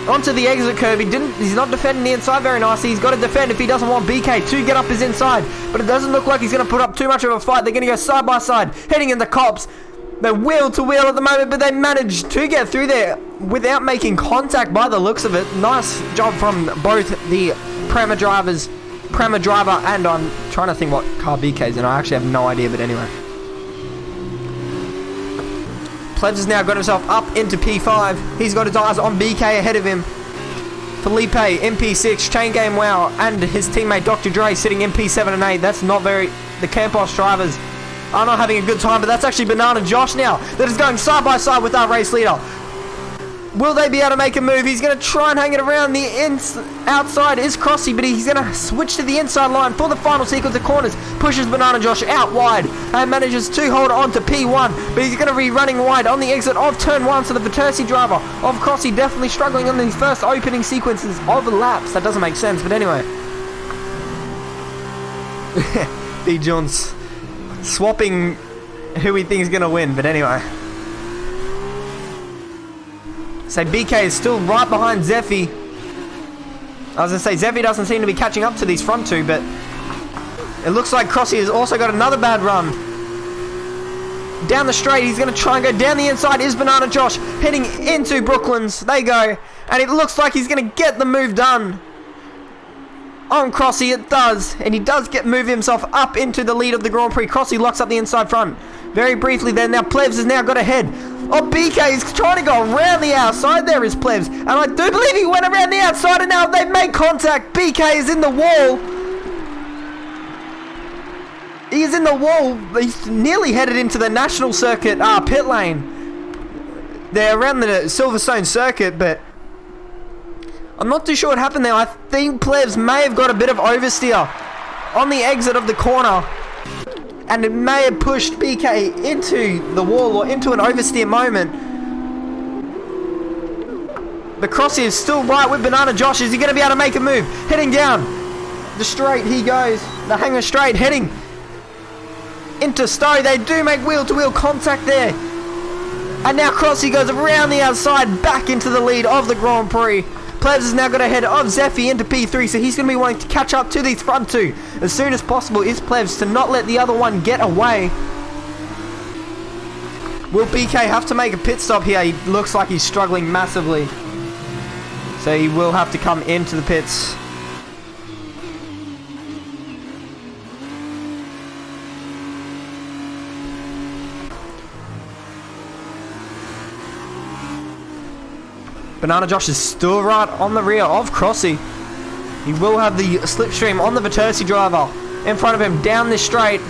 onto the exit curve. He's not defending the inside very nicely. He's got to defend if he doesn't want BK to get up his inside. But it doesn't look like he's going to put up too much of a fight. They're going to go side by side. Heading into Cops. They're wheel to wheel at the moment, but they managed to get through there without making contact by the looks of it. Nice job from both the Prema driver, and I'm trying to think what car BK's in. I actually have no idea, but anyway. Plebs has now got himself up into P5. He's got his eyes on BK ahead of him. Felipe in P6, Chain Game Wow, and his teammate Dr. Dre sitting in P7 and 8. That's not very... The Campos drivers are not having a good time, but that's actually Banana Josh now that is going side by side with our race leader. Will they be able to make a move? He's going to try and hang it around. The outside is Crossy, but he's going to switch to the inside line for the final sequence of corners. Pushes Banana Josh out wide and manages to hold on to P1, but he's going to be running wide on the exit of turn 1. So the Viterci driver of Crossy definitely struggling on these first opening sequences of laps. That doesn't make sense, but anyway. B. Jones swapping who he thinks is going to win, but anyway. So BK is still right behind Zeffy. I was going to say, Zeffy doesn't seem to be catching up to these front two, but it looks like Crossy has also got another bad run. Down the straight, he's going to try and go down the inside. Is Banana Josh heading into Brooklands? They go, and it looks like he's going to get the move done. On Crossy, it does, and he does move himself up into the lead of the Grand Prix. Crossy locks up the inside front. Very briefly then, now Plevs has now got ahead. Oh, BK is trying to go around the outside. There is Plevs, and I do believe he went around the outside, and now they've made contact. BK is in the wall. He is in the wall. He's nearly headed into the National Circuit pit lane. They're around the Silverstone Circuit, but I'm not too sure what happened there. I think Plevs may have got a bit of oversteer on the exit of the corner, and it may have pushed BK into the wall or into an oversteer moment. The Crossy is still right with Banana Josh. Is he going to be able to make a move? Heading down the straight he goes. The hanger straight heading into Stowe. They do make wheel-to-wheel contact there. And now Crossy goes around the outside back into the lead of the Grand Prix. Plebs has now got ahead of Zephy into P3, so he's going to be wanting to catch up to these front two as soon as possible. Is Plebs to not let the other one get away. Will BK have to make a pit stop here? He looks like he's struggling massively, so he will have to come into the pits. Banana Josh is still right on the rear of Crossy. He will have the slipstream on the Viterci driver in front of him down this straight.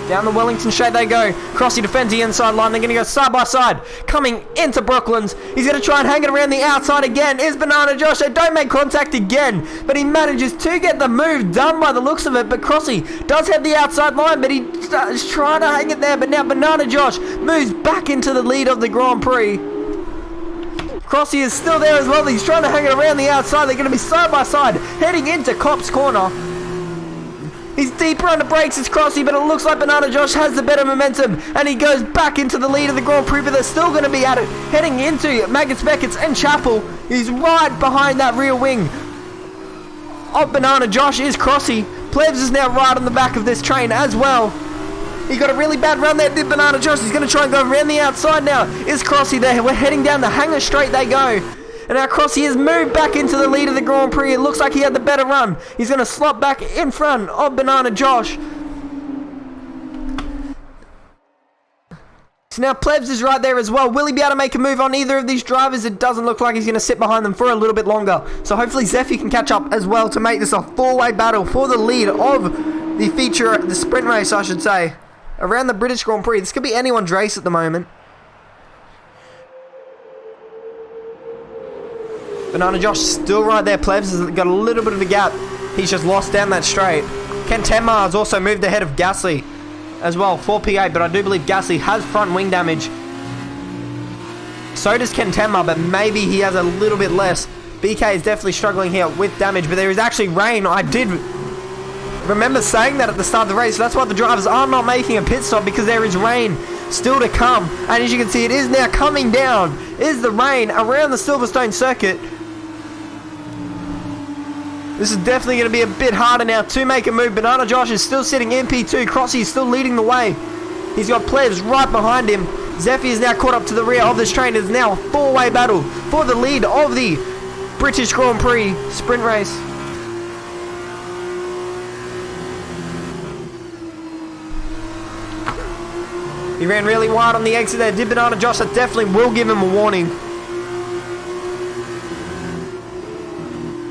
Down the Wellington straight they go. Crossy defends the inside line. They're going to go side by side. Coming into Brooklands. He's going to try and hang it around the outside again. Is Banana Josh. They don't make contact again. But he manages to get the move done by the looks of it. But Crossy does have the outside line. But he's trying to hang it there. But now Banana Josh moves back into the lead of the Grand Prix. Crossy is still there as well. He's trying to hang it around the outside. They're going to be side by side. Heading into Cop's corner. He's deeper on the brakes, it's Crossy, but it looks like Banana Josh has the better momentum, and he goes back into the lead of the Grand Prix, but they're still going to be at it. Heading into Maggots, Beckett's, and Chapel. He's right behind that rear wing of Banana Josh is Crossy. Plebs is now right on the back of this train as well. He got a really bad run there, did Banana Josh. He's going to try and go around the outside now. Is Crossy there? We're heading down the hangar straight they go. And now Crossy has moved back into the lead of the Grand Prix. It looks like he had the better run. He's going to slot back in front of Banana Josh. So now Plebs is right there as well. Will he be able to make a move on either of these drivers? It doesn't look like he's going to sit behind them for a little bit longer. So hopefully Zephy can catch up as well to make this a four-way battle for the lead of the sprint race, I should say, around the British Grand Prix. This could be anyone's race at the moment. Banana Josh still right there. Plebs has got a little bit of a gap. He's just lost down that straight. Ken Tenma has also moved ahead of Gasly as well, 4P8, but I do believe Gasly has front wing damage. So does Ken Tenma, but maybe he has a little bit less. BK is definitely struggling here with damage, but there is actually rain. I did remember saying that at the start of the race. So that's why the drivers are not making a pit stop, because there is rain still to come. And as you can see, it is now coming down. Is the rain around the Silverstone circuit. This is definitely going to be a bit harder now to make a move. Banana Josh is still sitting in P2. Crossy is still leading the way. He's got Plebs right behind him. Zephy is now caught up to the rear of this train. It is now a four-way battle for the lead of the British Grand Prix sprint race. He ran really wide on the exit there. Did Banana Josh? That definitely will give him a warning.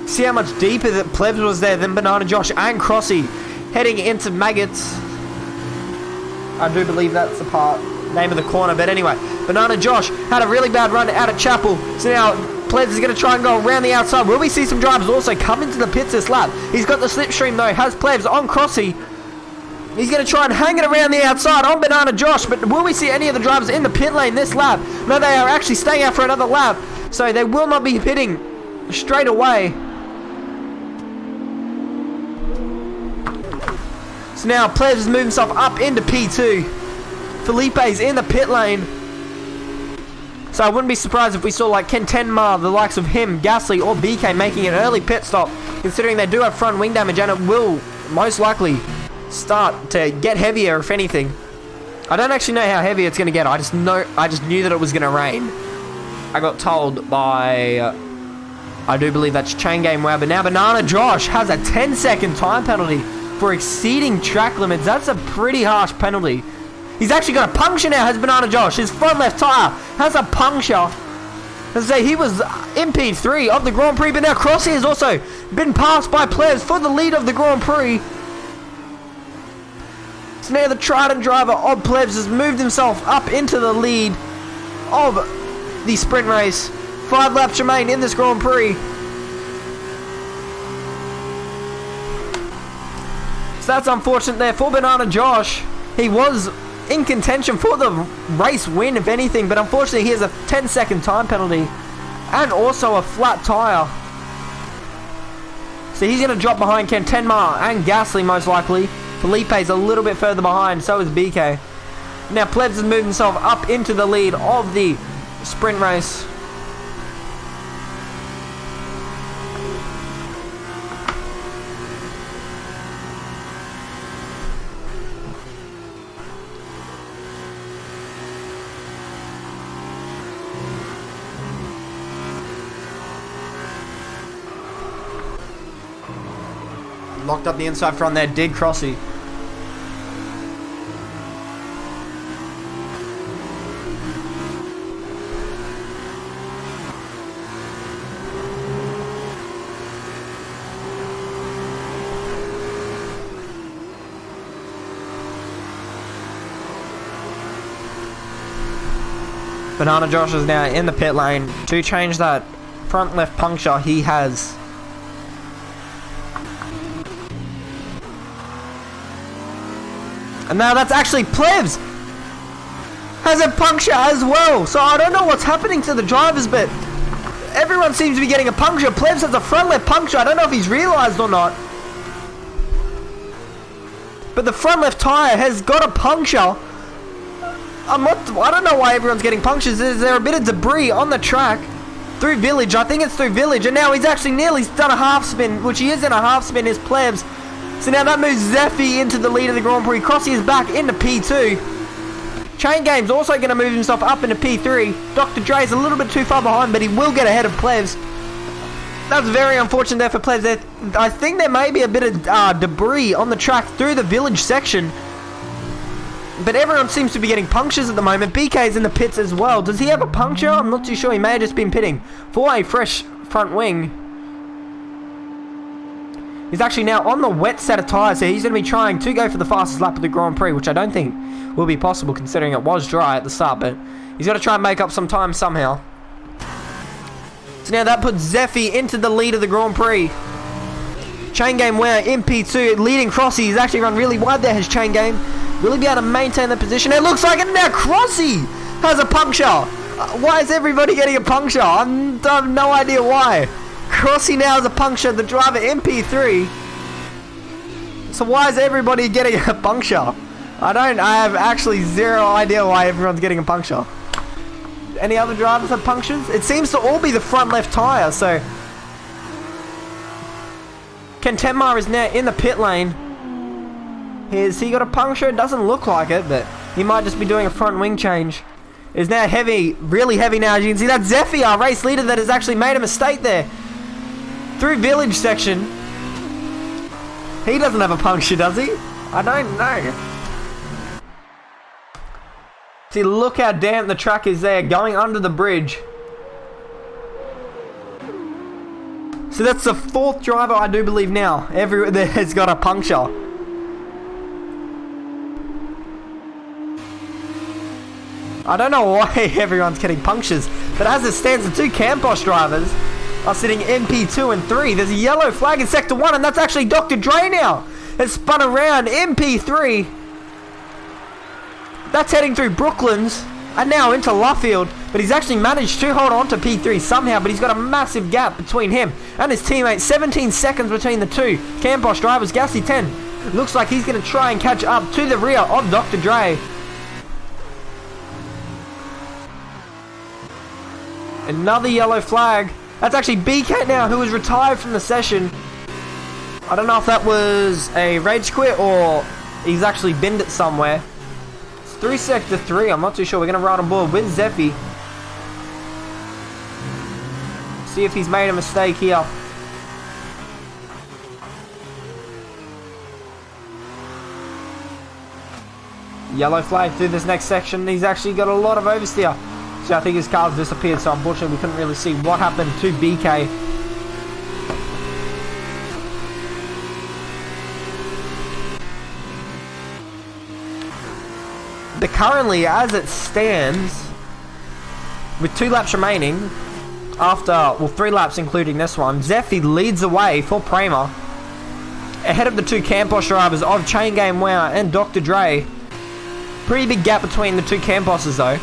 See how much deeper that Plebs was there than Banana Josh and Crossy heading into Maggots. I do believe that's the name of the corner, but anyway, Banana Josh had a really bad run out of Chapel, so now Plebs is going to try and go around the outside. Will we see some drivers also come into the pits this lap? He's got the slipstream though, has Plebs on Crossy. He's going to try and hang it around the outside on Banana Josh, but will we see any of the drivers in the pit lane this lap? No, they are actually staying out for another lap, so they will not be pitting straight away. So now Plebs has moved himself up into P2. Felipe's in the pit lane. So I wouldn't be surprised if we saw like Ken Tenma, the likes of him, Gasly or BK making an early pit stop, considering they do have front wing damage and it will most likely start to get heavier if anything. I don't actually know how heavy it's going to get. I just knew that it was going to rain. I got told by I do believe that's Chain Game Wow, but now Banana Josh has a 10-second time penalty for exceeding track limits. That's a pretty harsh penalty. He's actually got a puncture now, has Banana Josh. His front left tyre has a puncture. As I say, he was in P3 of the Grand Prix, but now Crossy has also been passed by Plebs for the lead of the Grand Prix. So now the Trident driver of Plebs has moved himself up into the lead of the sprint race. 5 laps remain in this Grand Prix. So that's unfortunate there for Banana Josh. He was in contention for the race win, if anything, but unfortunately he has a 10-second time penalty and also a flat tyre. So he's going to drop behind Ken Tenma and Gasly most likely. Felipe's a little bit further behind, so is BK. Now Plebs has moved himself up into the lead of the sprint race. Locked up the inside front there, did Crossy. Banana Josh is now in the pit lane to change that front left puncture he has. And now that's actually Plebs has a puncture as well. So I don't know what's happening to the drivers, but everyone seems to be getting a puncture. Plebs has a front left puncture. I don't know if he's realized or not, but the front left tire has got a puncture. I don't know why everyone's getting punctures. Is there a bit of debris on the track through Village? I think it's through Village, and now he's actually nearly done a half spin, which he is in a half spin, is Plebs. So now that moves Zeffy into the lead of the Grand Prix. Crossy is back into P2. Chain Game's also going to move himself up into P3. Dr. Dre's a little bit too far behind, but he will get ahead of Plebs. That's very unfortunate there for Plebs. I think there may be a bit of debris on the track through the Village section, but everyone seems to be getting punctures at the moment. BK's in the pits as well. Does he have a puncture? I'm not too sure. He may have just been pitting for a fresh front wing. He's actually now on the wet set of tyres, so he's going to be trying to go for the fastest lap of the Grand Prix, which I don't think will be possible considering it was dry at the start, but he's got to try and make up some time somehow. So now that puts Zeffy into the lead of the Grand Prix. Chain Game Ware in P2, leading Crossy. He's actually run really wide there, his Chain Game. Will he be able to maintain the position? It looks like it now. Crossy has a puncture. Why is everybody getting a puncture? I have no idea why. Crossy now has a puncture. The driver in P3. So why is everybody getting a puncture? I have actually zero idea why everyone's getting a puncture. Any other drivers have punctures? It seems to all be the front left tyre. So Kentemar is now in the pit lane. Has he got a puncture? It doesn't look like it, but he might just be doing a front wing change. Is now heavy, really heavy now, as you can see. That's Zeffy, our race leader, that has actually made a mistake there. Through Village section. He doesn't have a puncture, does he? I don't know. See, look how damp the track is there, going under the bridge. So that's the fourth driver, I do believe now, that has got a puncture. I don't know why everyone's getting punctures, but as it stands, the two Campos drivers are sitting in P2 and 3. There's a yellow flag in Sector 1, and that's actually Dr. Dre now. It's spun around in P3. That's heading through Brooklands and now into Luffield, but he's actually managed to hold on to P3 somehow, but he's got a massive gap between him and his teammate. 17 seconds between the two Campos drivers. Gassy 10 looks like he's going to try and catch up to the rear of Dr. Dre. Another yellow flag. That's actually BK now, who is retired from the session. I don't know if that was a rage quit or he's actually binned it somewhere. It's through Sector 3. I'm not too sure. We're going to ride on board with Zeffy. See if he's made a mistake here. Yellow flag through this next section. He's actually got a lot of oversteer. So I think his car's disappeared, so unfortunately we couldn't really see what happened to BK. But currently, as it stands, with 2 laps remaining, after, well, 3 laps including this one, Zeffy leads the way for Prema, ahead of the 2 Campos drivers of Chain Game Wow and Dr. Dre. Pretty big gap between the 2 Camposes though.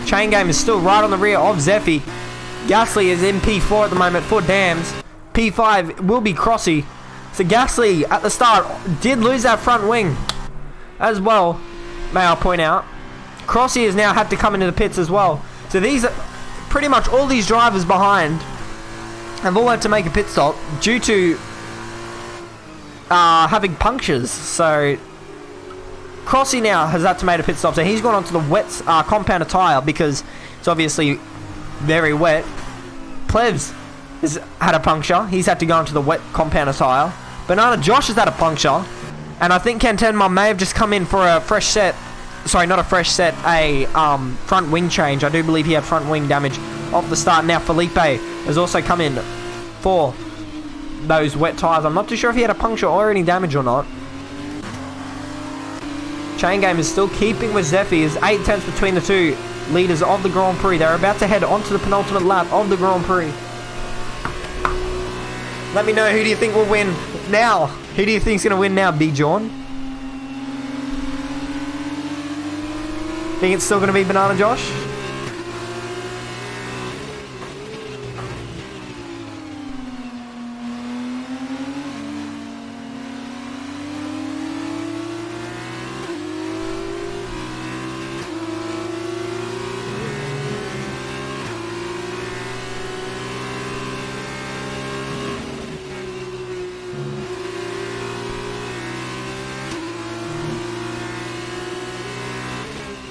Chain Game is still right on the rear of Zeffy. Gasly is in P4 at the moment for Dams. P5 will be Crossy. So Gasly at the start did lose that front wing as well, may I point out. Crossy has now had to come into the pits as well. So these are pretty much all these drivers behind have all had to make a pit stop due to having punctures. So Crossy now has had to make a pit stop, so he's gone onto the wet compounder tyre because it's obviously very wet. Plebs has had a puncture. He's had to go onto the wet compounder tyre. Banana Josh has had a puncture. And I think Kentenma may have just come in for a fresh set. Sorry, not a fresh set, a front wing change. I do believe he had front wing damage off the start. Now Felipe has also come in for those wet tyres. I'm not too sure if he had a puncture or any damage or not. Chain Game is still keeping with Zephy. There's 8 tenths between the two leaders of the Grand Prix. They're about to head onto the penultimate lap of the Grand Prix. Let me know, who do you think will win now? Who do you think's going to win now, B-John? Think it's still going to be Banana Josh?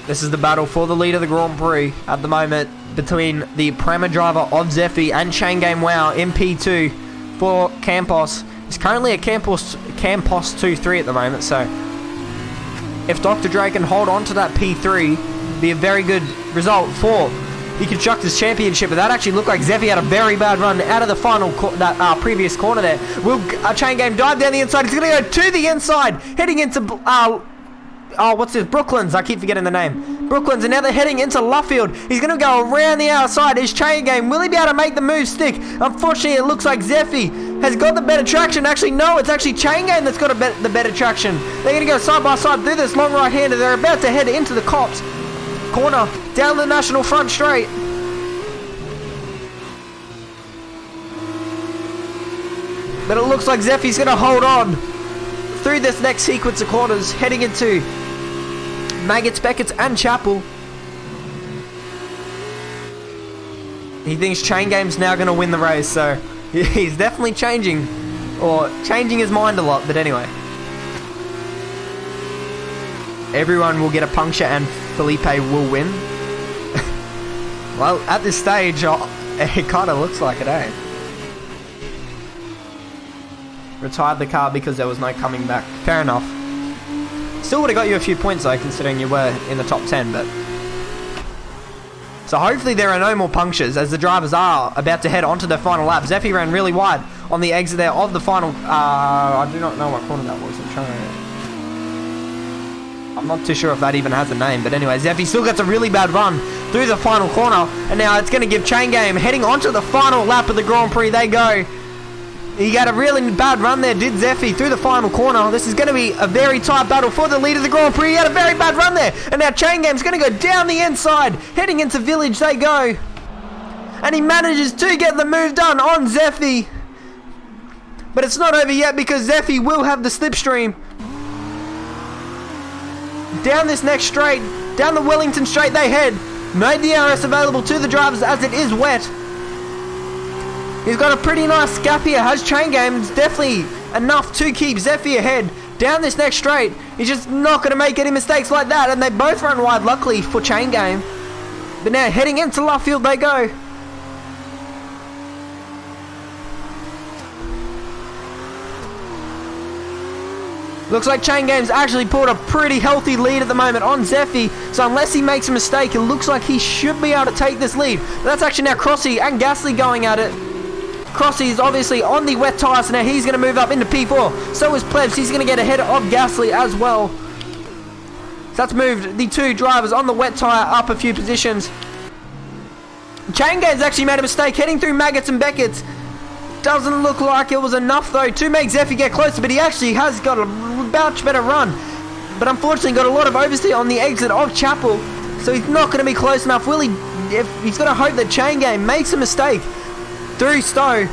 This is the battle for the lead of the Grand Prix at the moment between the Prema driver of Zephy and Chain Game Wow in P2 for Campos. It's currently a Campos 2-3 at the moment, so if Dr. Dre can hold on to that P3, it'd be a very good result for the Constructors' Championship. But that actually looked like Zephy had a very bad run out of the final previous corner there. Will Chain Game dive down the inside? He's going to go to the inside, heading into what's this? Brooklands. I keep forgetting the name. Brooklands, and now they're heading into Luffield. He's going to go around the outside. His Chain Game. Will he be able to make the move stick? Unfortunately, it looks like Zephy has got the better traction. Actually, no, it's actually Chain Game that's got the better traction. They're going to go side by side through this long right-hander. They're about to head into the Cops corner, down the National front straight. But it looks like Zephy's going to hold on through this next sequence of corners, heading into Maggots, Beckett's, and Chapel. He thinks Chain Game's now going to win the race, so he's definitely changing his mind a lot. But anyway, everyone will get a puncture and Felipe will win. Well, at this stage, it kind of looks like it, eh? Retired the car because there was no coming back. Fair enough. Still would have got you a few points though, considering you were in the top 10, but... So hopefully there are no more punctures as the drivers are about to head onto their final lap. Zephy ran really wide on the exit there of the final... I do not know what corner that was. I'm not too sure if that even has a name, but anyway, Zephy still gets a really bad run through the final corner, and now it's going to give Chain Game heading onto the final lap of the Grand Prix. They go. He got a really bad run there, did Zephy, through the final corner. This is going to be a very tight battle for the lead of the Grand Prix. He had a very bad run there. And now Chain Game's going to go down the inside. Heading into Village they go. And he manages to get the move done on Zephy. But it's not over yet because Zephy will have the slipstream. Down this next straight, down the Wellington straight they head. No DRS available to the drivers as it is wet. He's got a pretty nice gap here, has Chain Game. It's definitely enough to keep Zephy ahead. Down this next straight, he's just not going to make any mistakes like that. And they both run wide, luckily, for Chain Game. But now, heading into Luffield they go. Looks like Chain Game's actually pulled a pretty healthy lead at the moment on Zephy. So unless he makes a mistake, it looks like he should be able to take this lead. But that's actually now Crossy and Gasly going at it. Crossy's obviously on the wet tyres, so now he's going to move up into P4. So is Plebs. He's going to get ahead of Gasly as well. So that's moved the two drivers on the wet tyre up a few positions. Chain Game's actually made a mistake heading through Maggots and Beckett's. Doesn't look like it was enough though to make Zephy get closer, but he actually has got a much better run. But unfortunately got a lot of oversteer on the exit of Chapel, so he's not going to be close enough. Will he? He's got to hope that Chain Game makes a mistake through Stowe.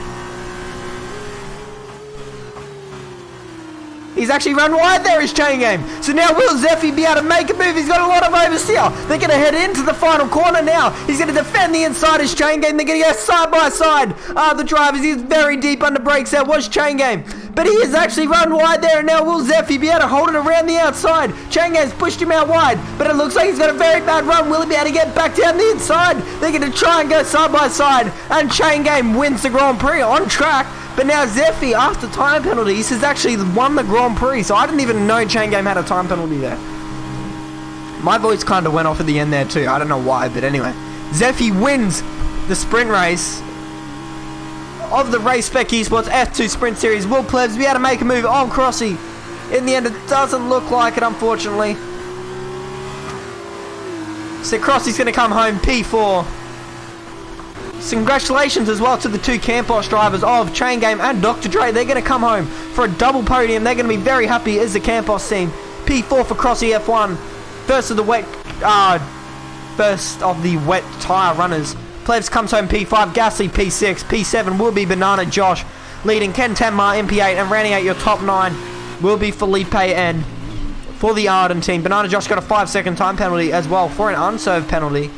He's actually run wide there, his Chain Game. So now will Zephy be able to make a move? He's got a lot of oversteer. They're going to head into the final corner now. He's going to defend the inside his Chain Game. They're going to go side by side. The drivers, he's very deep under brakes there, was Chain Game. But he has actually run wide there, and now will Zephy be able to hold it around the outside? Chain Game's pushed him out wide, but it looks like he's got a very bad run. Will he be able to get back down the inside? They're going to try and go side by side, and Chain Game wins the Grand Prix on track. But now Zephy, after time penalties, has actually won the Grand Prix. So I didn't even know Chain Game had a time penalty there. My voice kind of went off at the end there too. I don't know why, but anyway. Zephy wins the sprint race of the Race Spec Esports F2 Sprint Series. Will Plebs be able to make a move on Crossy? In the end, it doesn't look like it, unfortunately. So Crossy's going to come home P4. So congratulations as well to the two Campos drivers of Chain Game and Dr. Dre. They're going to come home for a double podium. They're going to be very happy as the Campos team. P4 for Crossy F1. First of the wet tyre runners. Plebs comes home P5, Gasly P6, P7 will be Banana Josh, leading Ken Tenma in P8, and rounding out your top 9 will be Felipe N for the Arden team. Banana Josh got a 5-second time penalty as well for an unserved penalty.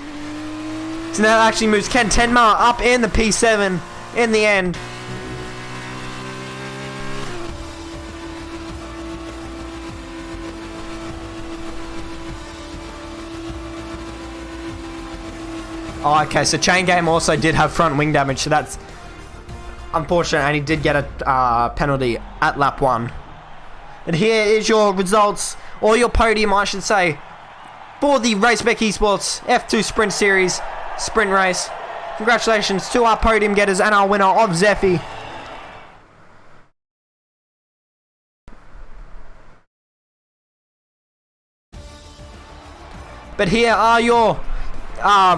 So now that actually moves Ken Tenma up in the P7 in the end. Oh, okay, so Chain Game also did have front wing damage, so that's unfortunate, and he did get a penalty at lap 1. And here is your results, or your podium, I should say, for the Race Spec Esports F2 Sprint Series Sprint Race. Congratulations to our podium getters and our winner of Zephy. But here are your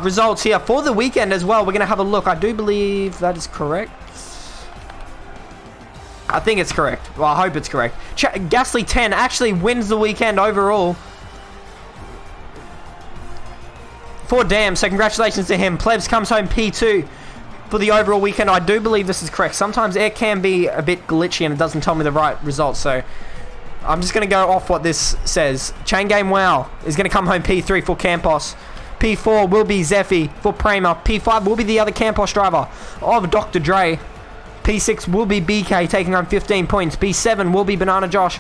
results here for the weekend as well. We're going to have a look. I do believe that is correct. I think it's correct. Well, I hope it's correct. Gasly 10 actually wins the weekend overall. For Dam, so congratulations to him. Plebs comes home P2 for the overall weekend. I do believe this is correct. Sometimes it can be a bit glitchy and it doesn't tell me the right results, so I'm just going to go off what this says. Chain Game Wow is going to come home P3 for Campos. P4 will be Zephy for Prema. P5 will be the other Campos driver of Dr. Dre. P6 will be BK taking home 15 points. P7 will be Banana Josh.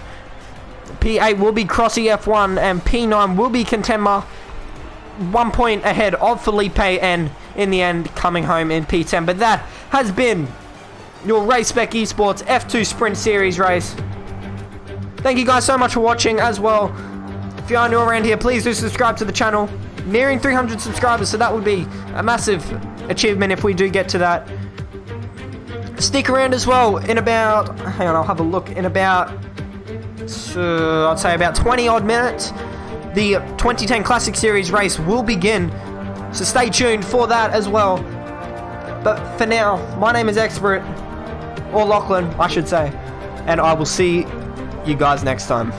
P8 will be Crossy F1. And P9 will be Contemma. 1 point ahead of Felipe N in the end, coming home in P10. But that has been your Race Spec Esports F2 Sprint Series race. Thank you guys so much for watching as well. If you are new around here, please do subscribe to the channel. Nearing 300 subscribers, so that would be a massive achievement if we do get to that. Stick around as well in about, hang on, I'll have a look, in about, I'd say about 20 odd minutes. The 2010 Classic Series race will begin, so stay tuned for that as well. But for now, my name is Expert, or Lachlan, I should say, and I will see you guys next time.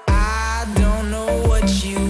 I don't know what you